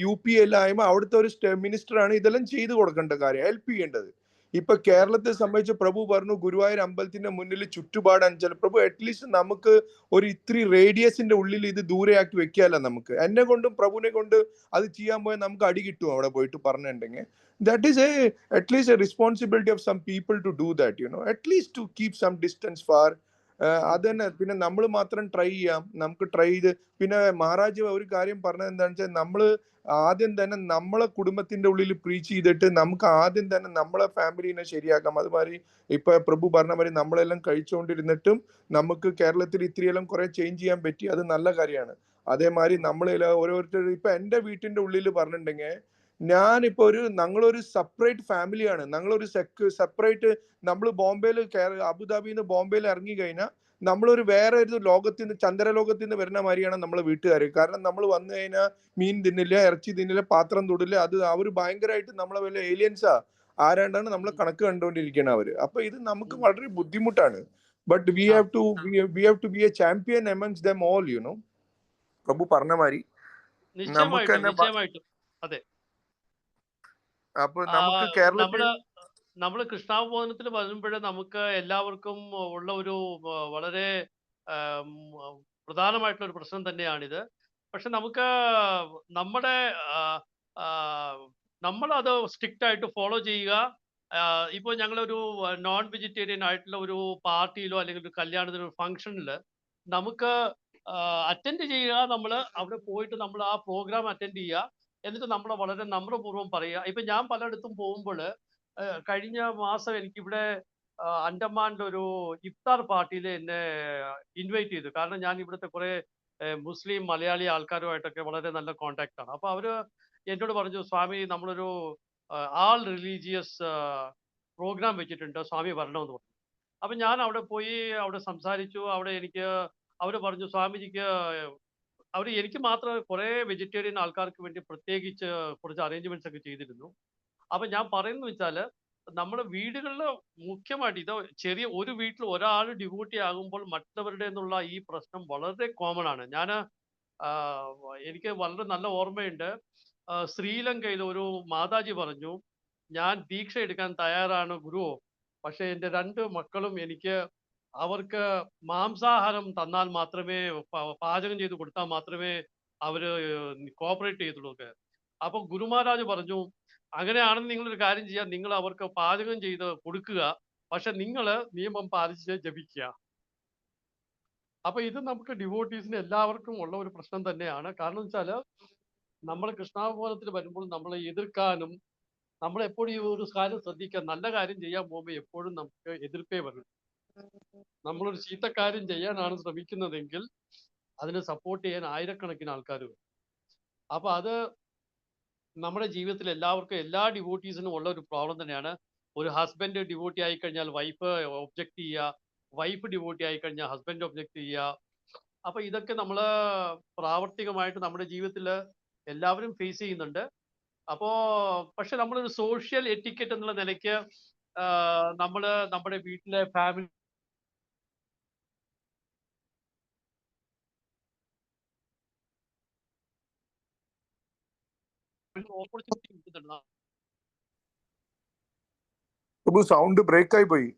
UP എല്ലാം ആയാലും അവിടുത്തെ ഒരു മിനിസ്റ്റർ ആണ് ഇതെല്ലാം ചെയ്തു കൊടുക്കേണ്ട കാര്യം, ഹെൽപ്പ് ചെയ്യേണ്ടത്. ഇപ്പൊ കേരളത്തെ സംബന്ധിച്ച് പ്രഭു പറഞ്ഞു ഗുരുവായൂർ അമ്പലത്തിന്റെ മുന്നിൽ ചുറ്റുപാടാണ് ചില പ്രഭു അറ്റ്ലീസ്റ്റ് നമുക്ക് ഒരു ഇത്തിരി റേഡിയസിന്റെ ഉള്ളിൽ ഇത് ദൂരെയാക്കി വെക്കാല്ല നമുക്ക്. എന്നെ കൊണ്ടും പ്രഭുവിനെ കൊണ്ട് അത് ചെയ്യാൻ പോയാൽ നമുക്ക് അടി കിട്ടും അവിടെ പോയിട്ട് പറഞ്ഞിട്ടുണ്ടെങ്കിൽ. That is at least a responsibility of some people to do that, you know, at least to keep some distance far. അത് തന്നെ. പിന്നെ നമ്മൾ മാത്രം ട്രൈ ചെയ്യാം, നമുക്ക് ട്രൈ ചെയ്ത്. പിന്നെ മഹാരാജ് ഒരു കാര്യം പറഞ്ഞത് എന്താണെന്ന് വെച്ചാൽ നമ്മള് ആദ്യം തന്നെ നമ്മളെ കുടുംബത്തിന്റെ ഉള്ളിൽ പ്രീച്ച് ചെയ്തിട്ട് നമുക്ക് ആദ്യം തന്നെ നമ്മളെ ഫാമിലിനെ ശരിയാക്കാം. അതുമാതിരി ഇപ്പൊ പ്രഭു പറഞ്ഞ മാതിരി നമ്മളെല്ലാം കഴിച്ചുകൊണ്ടിരുന്നിട്ടും നമുക്ക് കേരളത്തിൽ ഇത്രയെല്ലാം കുറെ ചേഞ്ച് ചെയ്യാൻ പറ്റി, അത് നല്ല കാര്യമാണ്. അതേമാതിരി നമ്മളെല്ലാം ഓരോരുത്തർ ഇപ്പൊ എന്റെ വീട്ടിന്റെ ഉള്ളിൽ പറഞ്ഞിട്ടുണ്ടെങ്കിൽ ഞാനിപ്പോ ഞങ്ങളൊരു സെപ്പറേറ്റ് ഫാമിലിയാണ്. ഞങ്ങളൊരു സെപ്പറേറ്റ്, നമ്മൾ ബോംബെയിൽ അബുദാബിയിൽ നിന്ന് ബോംബെയിൽ ഇറങ്ങി കഴിഞ്ഞാൽ നമ്മളൊരു വേറെ ഒരു ലോകത്തിൽ നിന്ന്, ചന്ദ്രലോകത്തിൽ നിന്ന് വരുന്ന മാതിരിയാണ് നമ്മളെ വീട്ടുകാർ. കാരണം നമ്മൾ വന്നു കഴിഞ്ഞാൽ മീൻ തിന്നില്ല, ഇറച്ചി തിന്നില്ല, പാത്രം തൊടില്ല. അത് അവർ ഭയങ്കരമായിട്ട് നമ്മളെ വല്ല ഏലിയൻസാ ആരാണ്ടാണ് നമ്മളെ കണക്ക് കണ്ടുകൊണ്ടിരിക്കണം അവര്. അപ്പൊ ഇത് നമുക്ക് വളരെ ബുദ്ധിമുട്ടാണ്. But we have to be a champion amongst them all, you know. Prabhu പറഞ്ഞ മാതിരി നമുക്ക് തന്നെ. അതെ. അപ്പൊ നമുക്ക് കേരളത്തിൽ നമ്മള് കൃഷ്ണാവബോധനത്തിൽ വരുമ്പോഴേ നമുക്ക് എല്ലാവർക്കും ഉള്ള ഒരു വളരെ പ്രധാനമായിട്ടുള്ള ഒരു പ്രശ്നം തന്നെയാണിത്. പക്ഷെ നമുക്ക് നമ്മളത് സ്ട്രിക്റ്റ് ആയിട്ട് ഫോളോ ചെയ്യുക. ഇപ്പോൾ ഞങ്ങളൊരു നോൺ വെജിറ്റേറിയൻ ആയിട്ടുള്ള ഒരു പാർട്ടിയിലോ അല്ലെങ്കിൽ ഒരു കല്യാണത്തിനോ ഒരു ഫംഗ്ഷനിൽ നമുക്ക് അറ്റൻഡ് ചെയ്യുക. നമ്മൾ അവിടെ പോയിട്ട് നമ്മൾ ആ പ്രോഗ്രാം അറ്റൻഡ് ചെയ്യുക. എന്നിട്ട് നമ്മൾ വളരെ നമ്രപൂർവ്വം പറയുക. ഇപ്പൊ ഞാൻ പലയിടത്തും പോകുമ്പോൾ, കഴിഞ്ഞ മാസം എനിക്കിവിടെ അണ്ടമാനിലെ ഒരു ഇഫ്താർ പാർട്ടിയിൽ എന്നെ ഇൻവൈറ്റ് ചെയ്തു. കാരണം ഞാൻ ഇവിടുത്തെ കുറെ മുസ്ലിം മലയാളി ആൾക്കാരുമായിട്ടൊക്കെ വളരെ നല്ല കോണ്ടാക്ട് ആണ്. അപ്പൊ അവര് എന്നോട് പറഞ്ഞു, സ്വാമി നമ്മളൊരു ആൾ റിലീജിയസ് പ്രോഗ്രാം വെച്ചിട്ടുണ്ട്, സ്വാമി വരണമെന്ന് പറഞ്ഞു. അപ്പൊ ഞാൻ അവിടെ പോയി അവിടെ സംസാരിച്ചു. അവിടെ അവര് പറഞ്ഞു സ്വാമിജിക്ക് എനിക്ക് മാത്രം കുറെ വെജിറ്റേറിയൻ ആൾക്കാർക്ക് വേണ്ടി പ്രത്യേകിച്ച് കുറച്ച് അറേഞ്ച്മെന്റ്സ് ഒക്കെ ചെയ്തിരുന്നു. അപ്പൊ ഞാൻ പറയുന്നത് വെച്ചാല് നമ്മുടെ വീടുകളിൽ മുഖ്യമായിട്ട് ചെറിയ ഒരു വീട്ടിൽ ഒരാൾ ഡിവോട്ടി ആകുമ്പോൾ മറ്റുള്ളവരുടെ എന്നുള്ള ഈ പ്രശ്നം വളരെ കോമൺ ആണ്. എനിക്ക് വളരെ നല്ല ഓർമ്മയുണ്ട്. ശ്രീലങ്കയിൽ ഒരു മാതാജി പറഞ്ഞു, ഞാൻ ദീക്ഷ എടുക്കാൻ തയ്യാറാണ് ഗുരു, പക്ഷെ എൻ്റെ 2 മക്കളും അവർക്ക് മാംസാഹാരം തന്നാൽ മാത്രമേ, പാചകം ചെയ്ത് കൊടുത്താൽ മാത്രമേ അവര് കോപ്പറേറ്റ് ചെയ്തുള്ളൂ. അപ്പൊ ഗുരു മഹാരാജ് പറഞ്ഞു, അങ്ങനെയാണെന്ന് നിങ്ങളൊരു കാര്യം ചെയ്യാം, നിങ്ങൾ അവർക്ക് പാചകം ചെയ്ത് കൊടുക്കുക, പക്ഷെ നിങ്ങൾ നിയമം പാലിച്ച് ജപിക്കുക. അപ്പൊ ഇത് നമുക്ക് ഡിവോട്ടീസിന് എല്ലാവർക്കും ഉള്ള ഒരു പ്രശ്നം തന്നെയാണ്. കാരണം വെച്ചാല് നമ്മൾ കൃഷ്ണാവബോധത്തിൽ വരുമ്പോൾ നമ്മളെ എതിർക്കാനും, നമ്മളെപ്പോഴും ഈ ഒരു കാര്യം ശ്രദ്ധിക്കുക, നല്ല കാര്യം ചെയ്യാൻ പോകുമ്പോൾ എപ്പോഴും നമുക്ക് എതിർപ്പേ വരും. നമ്മളൊരു ചീത്ത കാര്യം ചെയ്യാനാണ് ശ്രമിക്കുന്നതെങ്കിൽ അതിനെ സപ്പോർട്ട് ചെയ്യാൻ ആയിരക്കണക്കിന് ആൾക്കാർ വരും. അപ്പൊ അത് നമ്മുടെ ജീവിതത്തിൽ എല്ലാവർക്കും, എല്ലാ ഡിവോട്ടീസിനും ഉള്ള ഒരു പ്രോബ്ലം തന്നെയാണ്. ഒരു ഹസ്ബൻഡ് ഡിവോട്ടി ആയി കഴിഞ്ഞാൽ വൈഫ് ഒബ്ജക്ട് ചെയ്യുക, വൈഫ് ഡിവോട്ടി ആയി കഴിഞ്ഞാൽ ഹസ്ബൻഡ് ഒബ്ജക്ട് ചെയ്യുക. അപ്പൊ ഇതൊക്കെ നമ്മൾ പ്രാവർത്തികമായിട്ട് നമ്മുടെ ജീവിതത്തിൽ എല്ലാവരും ഫേസ് ചെയ്യുന്നുണ്ട്. പക്ഷെ നമ്മളൊരു സോഷ്യൽ എറ്റിക്കറ്റ് എന്നുള്ള നിലയ്ക്ക് നമ്മുടെ വീട്ടിലെ ഫാമിലി ഓപ്പർച്യൂണിറ്റി കിട്ടുന്നുണ്ട്. സൗണ്ട് ബ്രേക്ക് ആയി പോയി.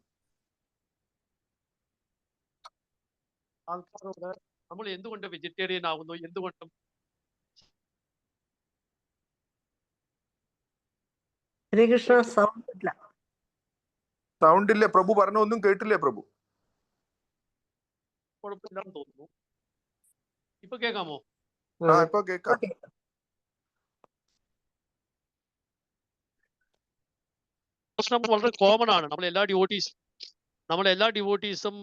ആൾക്കാരോട് നമ്മൾ എന്തുകൊണ്ട് വെജിറ്റേറിയൻ ആവുന്നു, എന്തുകൊണ്ടും ഹരേകൃഷ്ണ സൗണ്ട് ഇല്ല. പ്രഭു പറഞ്ഞ ഒന്നും കേട്ടില്ലേ പ്രഭു? കുഴപ്പമില്ലാന്ന് തോന്നുന്നു. ഇപ്പൊ കേൾക്കാമോ? ഇപ്പൊ കേൾക്കാം. പ്രശ്നം വളരെ കോമൺ ആണ്. നമ്മളെല്ലാ ഡിവോട്ടീസും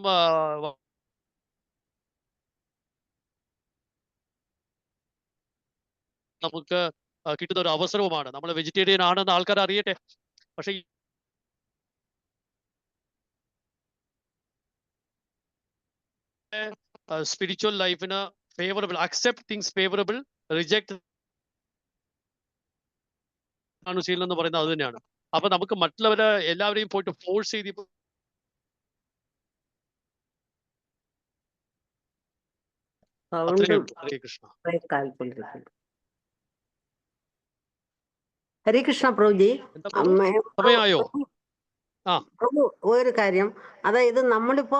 നമുക്ക് കിട്ടുന്ന ഒരു അവസരവുമാണ്. നമ്മൾ വെജിറ്റേറിയൻ ആണെന്ന് ആൾക്കാർ അറിയട്ടെ. പക്ഷെ സ്പിരിച്വൽ ലൈഫിന് favourable, accept things favourable, reject എന്ന് പറയുന്നത് അത് തന്നെയാണ്. അപ്പൊ നമുക്ക് മറ്റുള്ളവരെ എല്ലാവരെയും പോയിട്ട് ഫോഴ്സ് ചെയ്ത് ഹരേ കൃഷ്ണ. ഹരേ കൃഷ്ണ പ്രഭുജി. സമയമായോ? ആ പ്രഭു ഒരു കാര്യം, അതായത് നമ്മളിപ്പോ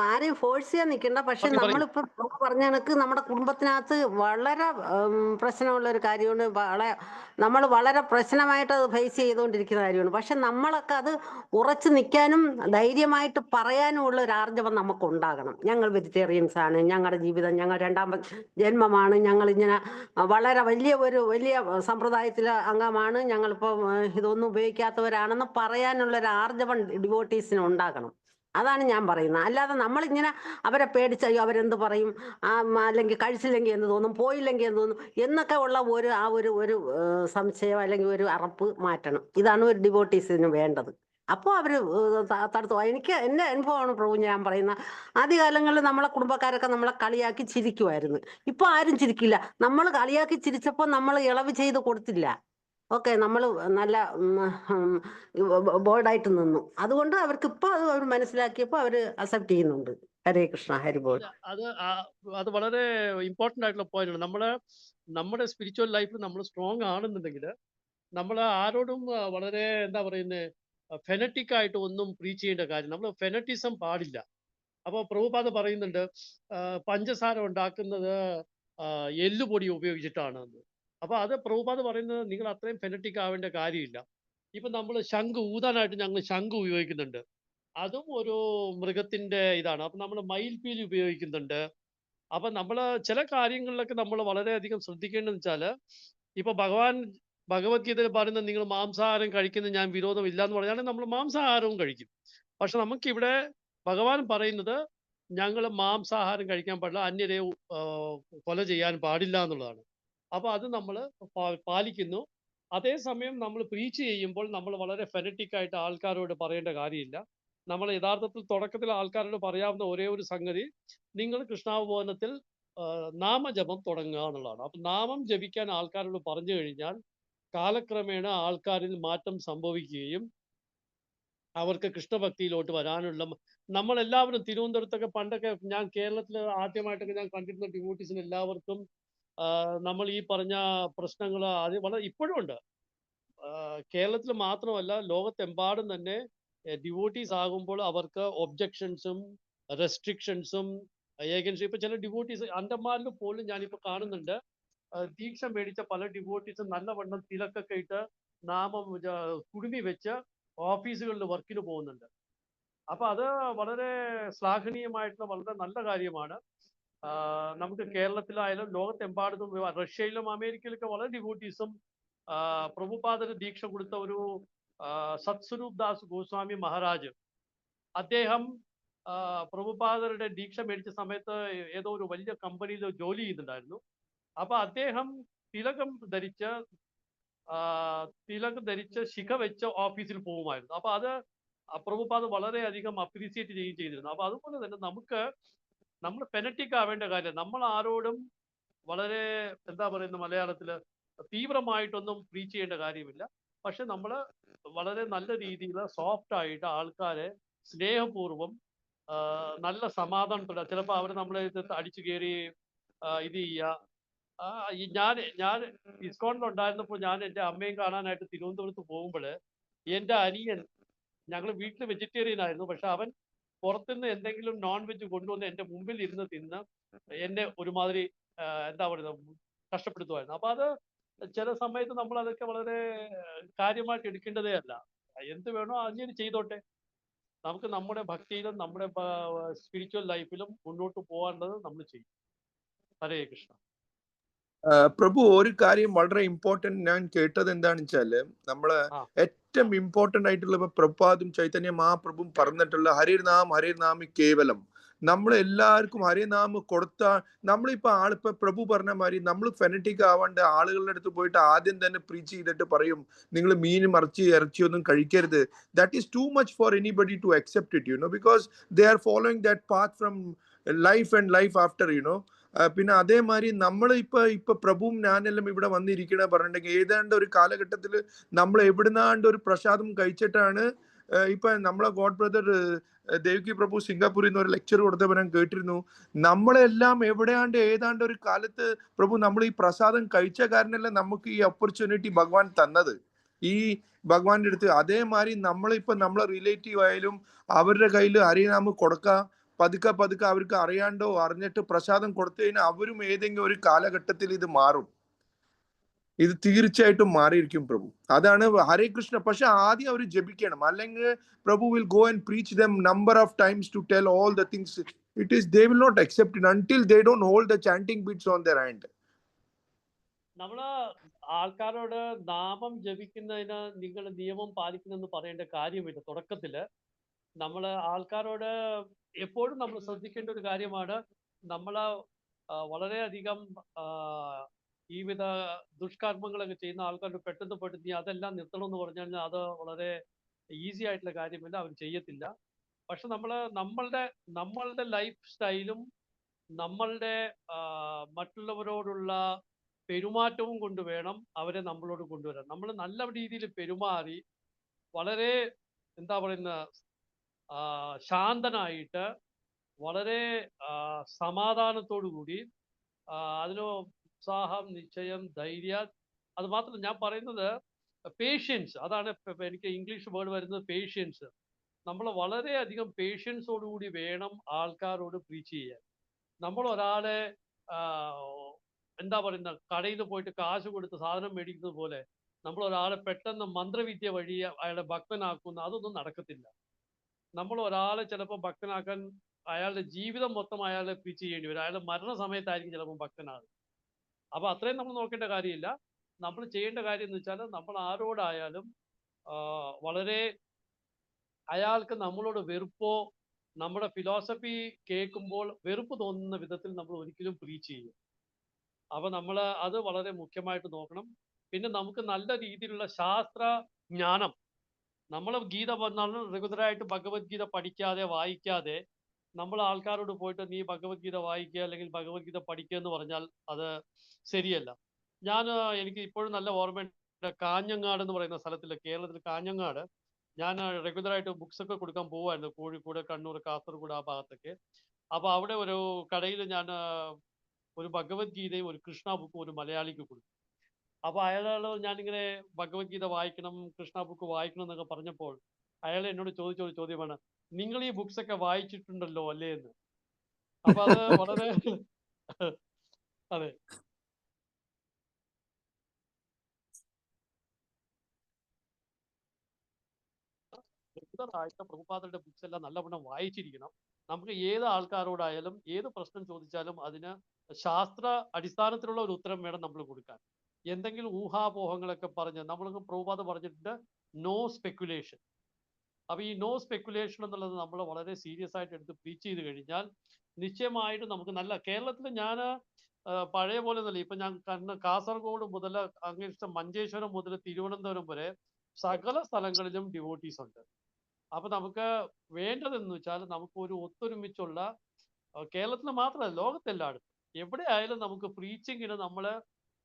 ആരെയും ഫോഴ്സ് ചെയ്യാൻ നിൽക്കണ്ട. പക്ഷെ പറയൂ പറയൂ. നമ്മളിപ്പോ പ്രഭു പറഞ്ഞ കണക്ക് നമ്മുടെ കുടുംബത്തിനകത്ത് വളരെ പ്രശ്നമുള്ള ഒരു കാര്യമാണ്. നമ്മൾ വളരെ പ്രശ്നമായിട്ട് അത് ഫേസ് ചെയ്തുകൊണ്ടിരിക്കുന്ന കാര്യമാണ്. പക്ഷെ നമ്മളൊക്കെ അത് ഉറച്ചു നിൽക്കാനും ധൈര്യമായിട്ട് പറയാനും ഉള്ള ഒരു ആർജവം നമുക്ക് ഉണ്ടാകണം. ഞങ്ങൾ വെജിറ്റേറിയൻസ് ആണ്, ഞങ്ങളുടെ ജീവിതം ഞങ്ങൾ രണ്ടാമത് ജന്മമാണ്, ഞങ്ങൾ ഇങ്ങനെ വളരെ വലിയ സമ്പ്രദായത്തിലെ അംഗമാണ്, ഞങ്ങളിപ്പോൾ ഇതൊന്നും ഉപയോഗിക്കാത്തവരാണെന്ന് പറയാനുള്ള ഒരു ആർജവം ഡിവോട്ടീസിന് ഉണ്ടാകണം. അതാണ് ഞാൻ പറയുന്നത്. അല്ലാതെ നമ്മളിങ്ങനെ അവരെ പേടിച്ച് അയ്യോ അവരെന്ത് പറയും, അല്ലെങ്കിൽ കഴിച്ചില്ലെങ്കിൽ എന്ത് തോന്നും, പോയില്ലെങ്കിൽ എന്ത് തോന്നും എന്നൊക്കെ ഉള്ള ഒരു സംശയം അല്ലെങ്കിൽ ഒരു അറപ്പ് മാറ്റണം. ഇതാണ് ഒരു ഡിവോട്ടീസിന് വേണ്ടത്. അപ്പോൾ അവര് തടുത്തു. എൻ്റെ അനുഭവമാണ് പ്രഭു ഞാൻ പറയുന്ന. ആദ്യകാലങ്ങളിൽ നമ്മളെ കുടുംബക്കാരൊക്കെ നമ്മളെ കളിയാക്കി ചിരിക്കുമായിരുന്നു. ഇപ്പൊ ആരും ചിരിക്കില്ല. നമ്മൾ കളിയാക്കി ചിരിച്ചപ്പോൾ നമ്മൾ ഇളവ് ചെയ്ത് കൊടുത്തില്ല. ഓക്കെ, നമ്മൾ നല്ല ബോൾഡായിട്ട് നിന്നു. അതുകൊണ്ട് അവർക്ക് ഇപ്പൊ അത് അവർ മനസ്സിലാക്കിയപ്പോൾ അവർ അക്സെപ്റ്റ് ചെയ്യുന്നുണ്ട്. ഹരേ കൃഷ്ണ, ഹരിബോൾ. അത് വളരെ ഇമ്പോർട്ടന്റ് ആയിട്ടുള്ള പോയിന്റ് ആണ്. നമ്മുടെ സ്പിരിച്വൽ ലൈഫിൽ നമ്മൾ സ്ട്രോങ് ആണെന്നുണ്ടെങ്കിൽ നമ്മൾ ആരോടും വളരെ എന്താ പറയുന്നത് ഫെനറ്റിക് ആയിട്ട് ഒന്നും പ്രീച്ച് ചെയ്യേണ്ട കാര്യം. നമ്മൾ ഫെനറ്റിസം പാടില്ല. അപ്പോൾ പ്രഭുപാദ പറയുന്നുണ്ട് പഞ്ചസാര ഉണ്ടാക്കുന്നത് എല്ലുപൊടി ഉപയോഗിച്ചിട്ടാണ് എന്ന്. അപ്പോൾ അത് പ്രഭുപാദ പറയുന്നത് നിങ്ങൾ അത്രയും ഫെനറ്റിക് ആവേണ്ട കാര്യമില്ല. ഇപ്പൊ നമ്മൾ ശംഖ് ഊതാനായിട്ട് ഞങ്ങൾ ശംഖ് ഉപയോഗിക്കുന്നുണ്ട്. അതും ഒരു മൃഗത്തിന്റെ ഇതാണ്. അപ്പൊ നമ്മൾ മയിൽപീലി ഉപയോഗിക്കുന്നുണ്ട്. അപ്പൊ നമ്മൾ ചില കാര്യങ്ങളിലൊക്കെ നമ്മൾ വളരെയധികം ശ്രദ്ധിക്കേണ്ടതെന്ന് വെച്ചാൽ, ഇപ്പൊ ഭഗവത്ഗീതയിൽ പറയുന്നത് നിങ്ങൾ മാംസാഹാരം കഴിക്കുന്നത് ഞാൻ വിരോധമില്ല എന്ന് പറഞ്ഞാൽ നമ്മൾ മാംസാഹാരവും കഴിക്കും. പക്ഷെ നമുക്കിവിടെ ഭഗവാൻ പറയുന്നത് ഞങ്ങൾ മാംസാഹാരം കഴിക്കാൻ പാടില്ല, അന്യരെ കൊല ചെയ്യാൻ പാടില്ല എന്നുള്ളതാണ്. അപ്പൊ അത് നമ്മൾ പാലിക്കുന്നു. അതേസമയം നമ്മൾ പ്രീച്ച് ചെയ്യുമ്പോൾ നമ്മൾ വളരെ ഫെനറ്റിക് ആയിട്ട് ആൾക്കാരോട് പറയേണ്ട കാര്യമില്ല. നമ്മൾ യഥാർത്ഥത്തിൽ തുടക്കത്തിൽ ആൾക്കാരോട് പറയാവുന്ന ഒരേ ഒരു സംഗതി, നിങ്ങൾ കൃഷ്ണാവബോധനത്തിൽ നാമജപം തുടങ്ങുക എന്നുള്ളതാണ്. അപ്പൊ നാമം ജപിക്കാൻ ആൾക്കാരോട് പറഞ്ഞു കഴിഞ്ഞാൽ കാലക്രമേണ ആൾക്കാരിൽ മാറ്റം സംഭവിക്കുകയും അവർക്ക് കൃഷ്ണഭക്തിയിലോട്ട് വരാനുള്ള, നമ്മളെല്ലാവരും തിരുവനന്തപുരത്തൊക്കെ പണ്ടൊക്കെ, ഞാൻ കേരളത്തിൽ ആദ്യമായിട്ടൊക്കെ ഞാൻ കണ്ടിരുന്ന ഡിവോട്ടീസിന് എല്ലാവർക്കും നമ്മൾ ഈ പറഞ്ഞ പ്രശ്നങ്ങൾ അത് വളരെ ഇപ്പോഴും ഉണ്ട്. കേരളത്തിൽ മാത്രമല്ല ലോകത്തെമ്പാടും തന്നെ ഡിവോട്ടീസ് ആകുമ്പോൾ അവർക്ക് ഒബ്ജക്ഷൻസും റെസ്ട്രിക്ഷൻസും ഏകൻസും. ഇപ്പൊ ചില ഡിവോട്ടീസ് അണ്ടമാനിൽ പോലും ഞാനിപ്പോ കാണുന്നുണ്ട്, ദീക്ഷ മേടിച്ച പല ഡിവോട്ടീസും നല്ലവണ്ണം തിലക്കൊക്കെ ഇട്ട് നാമം കുടുമി വെച്ച് ഓഫീസുകളിൽ വർക്കിന് പോകുന്നുണ്ട്. അപ്പൊ അത് വളരെ ശ്ലാഘനീയമായിട്ടുള്ള വളരെ നല്ല കാര്യമാണ്. നമുക്ക് കേരളത്തിലായാലും ലോകത്തെമ്പാടും, റഷ്യയിലും അമേരിക്കയിലൊക്കെ വളരെ ഡിവോട്ടീസും പ്രഭുപാദന് ദീക്ഷ കൊടുത്ത ഒരു സത്സ്വരൂപ് ദാസ് ഗോസ്വാമി മഹാരാജ്, അദ്ദേഹം പ്രഭുപാദരുടെ ദീക്ഷ മേടിച്ച സമയത്ത് ഏതോ ഒരു വലിയ കമ്പനിയിൽ ജോലി ചെയ്യുന്നുണ്ടായിരുന്നു. അപ്പൊ അദ്ദേഹം തിലകം ധരിച്ച് ശിഖ വെച്ച് ഓഫീസിൽ പോകുമായിരുന്നു. അപ്പൊ അത് പ്രഭുപാദ് വളരെയധികം അപ്രീസിയേറ്റ് ചെയ്യുകയും ചെയ്തിരുന്നു. അപ്പൊ അതുപോലെ തന്നെ നമ്മൾ ഫെനറ്റിക് ആവേണ്ട കാര്യം, നമ്മൾ ആരോടും വളരെ എന്താ പറയുന്ന മലയാളത്തില് തീവ്രമായിട്ടൊന്നും പ്രീച്ച് ചെയ്യേണ്ട കാര്യമില്ല. പക്ഷെ നമ്മൾ വളരെ നല്ല രീതിയിൽ സോഫ്റ്റ് ആയിട്ട് ആൾക്കാരെ സ്നേഹപൂർവ്വം നല്ല സമാധാനത്തോടെ, ചിലപ്പോൾ അവർ നമ്മളെ അടിച്ചു കയറി ഇത് ചെയ്യുക. ഞാൻ ഇസ്കോണിലുണ്ടായിരുന്നപ്പോൾ ഞാൻ എൻ്റെ അമ്മയും കാണാനായിട്ട് തിരുവനന്തപുരത്ത് പോകുമ്പോൾ എൻ്റെ അനിയൻ, ഞങ്ങൾ വീട്ടിൽ വെജിറ്റേറിയൻ ആയിരുന്നു, പക്ഷെ അവൻ പുറത്തുനിന്ന് എന്തെങ്കിലും നോൺ വെജ് കൊണ്ടുവന്ന് എൻ്റെ മുമ്പിൽ ഇരുന്ന് തിന്ന് എന്നെ ഒരുമാതിരി എന്താ പറയുക കഷ്ടപ്പെടുത്തുമായിരുന്നു. അപ്പൊ അത് ചില സമയത്ത് നമ്മൾ അതൊക്കെ വളരെ കാര്യമായിട്ട് എടുക്കേണ്ടതേ അല്ല. എന്ത് വേണോ അങ്ങനെ ചെയ്തോട്ടെ. നമുക്ക് നമ്മുടെ ഭക്തിയിലും നമ്മുടെ സ്പിരിച്വൽ ലൈഫിലും മുന്നോട്ട് പോകാനുള്ളത് നമ്മൾ ചെയ്യും. ഹരേ കൃഷ്ണ. പ്രഭു, ഒരു കാര്യം വളരെ ഇമ്പോർട്ടന്റ് ഞാൻ കേട്ടത് എന്താണെന്ന് വെച്ചാല്, നമ്മള് ഏറ്റവും ഇമ്പോർട്ടന്റ് ആയിട്ടുള്ള പ്രഭുപാദും ചൈതന്യ മഹാപ്രഭുവും പറഞ്ഞിട്ടുള്ള ഹരിനാമി കേവലം. നമ്മൾ എല്ലാവർക്കും ഹരിനാമം കൊടുത്ത, നമ്മളിപ്പോ പ്രഭു പറഞ്ഞ മാതിരി നമ്മൾ ഫെനറ്റിക് ആവാണ്ട് ആളുകളുടെ അടുത്ത് പോയിട്ട് ആദ്യം തന്നെ പ്രീച്ച് ചെയ്തിട്ട് പറയും നിങ്ങൾ മീനും ഇറച്ചിയൊന്നും കഴിക്കരുത്. That is too much for anybody to accept it, you know, because they are following that path from life and life after, you know. പിന്നെ അതേമാതിരി നമ്മൾ ഇപ്പൊ പ്രഭുവും ഞാനെല്ലാം ഇവിടെ വന്നിരിക്കണ പറഞ്ഞിട്ടുണ്ടെങ്കിൽ ഏതാണ്ട് ഒരു കാലഘട്ടത്തിൽ നമ്മൾ എവിടുന്നാണ്ട് ഒരു പ്രസാദം കഴിച്ചിട്ടാണ്. ഇപ്പൊ നമ്മളെ ഗോഡ് ബ്രദർ ദേവകി പ്രഭു സിംഗപ്പൂരിൽ നിന്ന് ഒരു ലെക്ചർ കൊടുത്തപ്പോൾ ഞാൻ കേട്ടിരുന്നു, നമ്മളെല്ലാം ഏതാണ്ട് ഒരു കാലത്ത് പ്രഭു നമ്മൾ ഈ പ്രസാദം കഴിച്ച കാരണമല്ല നമുക്ക് ഈ ഓപ്പർച്യൂണിറ്റി ഭഗവാൻ തന്നത്. ഈ ഭഗവാന്റെ അടുത്ത്. അതേമാതിരി നമ്മളിപ്പോ നമ്മളെ റിലേറ്റീവ് ആയാലും അവരുടെ കയ്യിൽ ഹരിനാമം കൊടുക്കുക, പതുക്കെ പതുക്കെ അവർക്ക് അറിയാണ്ടോ അറിഞ്ഞിട്ട് പ്രസാദം കൊടുത്തു കഴിഞ്ഞാൽ അവരും ഏതെങ്കിലും ഒരു കാലഘട്ടത്തിൽ ഇത് മാറും. ഇത് തീർച്ചയായിട്ടും മാറിയിരിക്കും പ്രഭു. അതാണ് ഹരേ കൃഷ്ണ. പക്ഷെ ആദ്യം അവർ ജപിക്കണം, അല്ലെങ്കിൽ Prabhu will go and preach them number of times to tell all the things. It is they will not accept it until they don't hold the chanting beads on their hand. നമ്മള് ആൾക്കാരോട് നാമം ജപിക്കുന്നതിന് നിങ്ങൾ നിയമം പാലിക്കണമെന്ന് പറയേണ്ട കാര്യമില്ല. തുടക്കത്തില് നമ്മള് ആൾക്കാരോട് എപ്പോഴും നമ്മൾ ശ്രദ്ധിക്കേണ്ട ഒരു കാര്യമാണ്, നമ്മള് വളരെയധികം ഈ വിധ ദുഷ്കർമ്മങ്ങളൊക്കെ ചെയ്യുന്ന ആൾക്കാരോട് പെട്ടെന്ന് നീ അതെല്ലാം നിർത്തണം എന്ന് പറഞ്ഞു കഴിഞ്ഞാൽ അത് വളരെ ഈസി ആയിട്ടുള്ള കാര്യമില്ല, അവർ ചെയ്യത്തില്ല. പക്ഷെ നമ്മളുടെ ലൈഫ് സ്റ്റൈലും നമ്മളുടെ മറ്റുള്ളവരോടുള്ള പെരുമാറ്റവും കൊണ്ട് വേണം അവരെ നമ്മളോട് കൊണ്ടുവരാൻ. നമ്മൾ നല്ല രീതിയിൽ പെരുമാറി വളരെ എന്താ പറയുന്ന ശാന്തനായിട്ട് വളരെ സമാധാനത്തോടു കൂടി അതിന് ഉത്സാഹം, നിശ്ചയം, ധൈര്യം, അത് മാത്രമല്ല ഞാൻ പറയുന്നത് പേഷ്യൻസ്, അതാണ് എനിക്ക് ഇംഗ്ലീഷ് വേർഡ് വരുന്നത് പേഷ്യൻസ്. നമ്മൾ വളരെയധികം പേഷ്യൻസോടുകൂടി വേണം ആൾക്കാരോട് പ്രീച്ച് ചെയ്യാൻ. നമ്മൾ ഒരാളെ എന്താ പറയുന്ന കടയിൽ പോയിട്ട് കാശ് കൊടുത്ത് സാധനം മേടിക്കുന്നത് പോലെ നമ്മൾ ഒരാളെ പെട്ടെന്ന് മന്ത്രവിദ്യ വഴി അയാളെ ഭക്തനാക്കുന്ന അതൊന്നും നടക്കത്തില്ല. നമ്മൾ ഒരാളെ ചിലപ്പോൾ ഭക്തനാക്കാൻ അയാളുടെ ജീവിതം മൊത്തം അയാളെ പ്രീച്ച് ചെയ്യേണ്ടി വരും. അയാളുടെ മരണസമയത്തായിരിക്കും ചിലപ്പോൾ ഭക്തനാകും. അപ്പൊ അത്രയും നമ്മൾ നോക്കേണ്ട കാര്യമില്ല. നമ്മൾ ചെയ്യേണ്ട കാര്യം എന്ന് വെച്ചാൽ നമ്മൾ ആരോടായാലും വളരെ അയാൾക്ക് നമ്മളോട് വെറുപ്പോ നമ്മുടെ ഫിലോസഫി കേൾക്കുമ്പോൾ വെറുപ്പ് തോന്നുന്ന വിധത്തിൽ നമ്മൾ ഒരിക്കലും പ്രീച്ച് ചെയ്യും. അപ്പൊ നമ്മൾ അത് വളരെ മുഖ്യമായിട്ട് നോക്കണം. പിന്നെ നമുക്ക് നല്ല രീതിയിലുള്ള ശാസ്ത്ര ജ്ഞാനം, നമ്മൾ ഗീത വന്നാലും റെഗുലറായിട്ട് ഭഗവത്ഗീത പഠിക്കാതെ വായിക്കാതെ നമ്മൾ ആൾക്കാരോട് പോയിട്ട് നീ ഭഗവത്ഗീത വായിക്കുക അല്ലെങ്കിൽ ഭഗവത്ഗീത പഠിക്കുക എന്ന് പറഞ്ഞാൽ അത് ശരിയല്ല. എനിക്ക് ഇപ്പോഴും നല്ല ഓർമ്മയുണ്ട്, കാഞ്ഞങ്ങാട് എന്ന് പറയുന്ന സ്ഥലത്തില്, കേരളത്തിൽ കാഞ്ഞങ്ങാട് ഞാൻ റെഗുലറായിട്ട് ബുക്സ് ഒക്കെ കൊടുക്കാൻ പോവായിരുന്നു, കോഴിക്കോട്, കണ്ണൂർ, കാസർഗോഡ് ആ ഭാഗത്തൊക്കെ. അപ്പൊ അവിടെ ഒരു കടയിൽ ഞാൻ ഒരു ഭഗവത്ഗീതയും ഒരു കൃഷ്ണ ബുക്കും ഒരു മലയാളിക്ക് കൊടുത്തു. അപ്പൊ അയാളോട് ഞാനിങ്ങനെ ഭഗവത്ഗീത വായിക്കണം, കൃഷ്ണ ബുക്ക് വായിക്കണം എന്നൊക്കെ പറഞ്ഞപ്പോൾ അയാൾ എന്നോട് ചോദിച്ചൊരു ചോദ്യമാണ്, നിങ്ങൾ ഈ ബുക്സ് ഒക്കെ വായിച്ചിട്ടുണ്ടല്ലോ അല്ലേ എന്ന്. അപ്പൊ അത് വളരെ അതെ, റെഗുലറായിട്ട് പ്രഭുപാദരുടെ ബുക്സ് എല്ലാം നല്ലവണ്ണം വായിച്ചിരിക്കണം. നമുക്ക് ഏത് ആൾക്കാരോടായാലും ഏത് പ്രശ്നം ചോദിച്ചാലും അതിന് ശാസ്ത്ര അടിസ്ഥാനത്തിലുള്ള ഒരു ഉത്തരം വേണം നമ്മൾ കൊടുക്കാൻ. എന്തെങ്കിലും ഊഹാപോഹങ്ങളൊക്കെ പറഞ്ഞ് നമ്മൾക്ക് പ്രഭുപാദ പറഞ്ഞിട്ടുണ്ട് നോ സ്പെക്കുലേഷൻ. അപ്പൊ ഈ നോ സ്പെക്കുലേഷൻ എന്നുള്ളത് നമ്മൾ വളരെ സീരിയസ് ആയിട്ട് എടുത്ത് പ്രീച്ച് ചെയ്ത് കഴിഞ്ഞാൽ നിശ്ചയമായിട്ടും നമുക്ക് നല്ല കേരളത്തിൽ ഞാൻ പഴയ പോലെ ഒന്നല്ല, ഇപ്പൊ ഞാൻ കാസർഗോഡ് മുതൽ അങ്ങേഷ്ടം മഞ്ചേശ്വരം മുതൽ തിരുവനന്തപുരം വരെ സകല സ്ഥലങ്ങളിലും ഡിവോട്ടീസ് ഉണ്ട്. അപ്പൊ നമുക്ക് വേണ്ടതെന്ന് വെച്ചാൽ നമുക്ക് ഒരു ഒത്തൊരുമിച്ചുള്ള, കേരളത്തിൽ മാത്രമല്ല ലോകത്തെല്ലായിടത്തും എവിടെ ആയാലും നമുക്ക് പ്രീച്ചിങ്ങിന് നമ്മൾ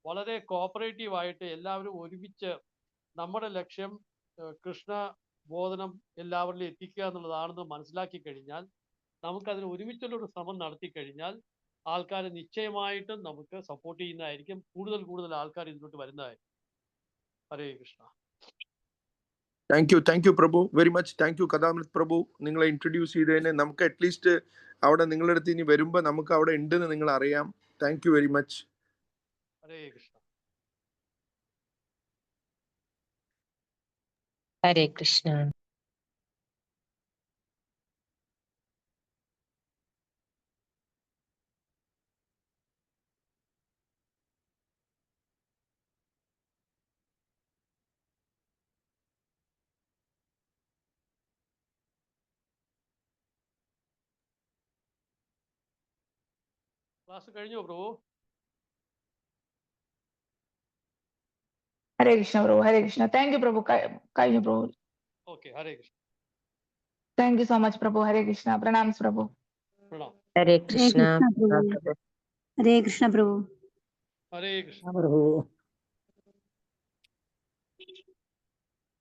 വളരെ കോപ്പറേറ്റീവ് ആയിട്ട് എല്ലാവരും ഒരുമിച്ച് നമ്മുടെ ലക്ഷ്യം കൃഷ്ണ ബോധനം എല്ലാവരിലും എത്തിക്കുക എന്നുള്ളതാണെന്ന് മനസ്സിലാക്കി കഴിഞ്ഞാൽ നമുക്കതിന് ഒരുമിച്ചുള്ള ഒരു ശ്രമം നടത്തി കഴിഞ്ഞാൽ ആൾക്കാർ നിശ്ചയമായിട്ടും നമുക്ക് സപ്പോർട്ട് ചെയ്യുന്നതായിരിക്കും. കൂടുതൽ ആൾക്കാർ ഇതിലോട്ട് വരുന്നതായിരിക്കും. Hare Krishna. Thank you Prabhu very much. Thank you Kathamrit Prabhu, നിങ്ങളെ ഇൻട്രൊഡ്യൂസ് ചെയ്തതിന്. നമുക്ക് അറ്റ്ലീസ്റ്റ് അവിടെ നിങ്ങളുടെ അടുത്ത് ഇനി വരുമ്പോൾ നമുക്ക് അവിടെ ഉണ്ടെന്ന് നിങ്ങൾ അറിയാം. Thank you very much. Hare Krishna. Hare Krishna. Class കഴിഞ്ഞോ പ്രഭു? ഹരേ കൃഷ്ണ പ്രഭു, ഹരേ കൃഷ്ണ. Thank you Prabhu. കഴിഞ്ഞു Prabhu. Okay, Hare Krishna. Thank you so much Prabhu. Hare Krishna. പ്രണാംസ് പ്രഭു. പ്രണാം. ഹരേ കൃഷ്ണ. ഹരേ കൃഷ്ണ പ്രഭു. ഹരേ കൃഷ്ണ. പ്രഭു.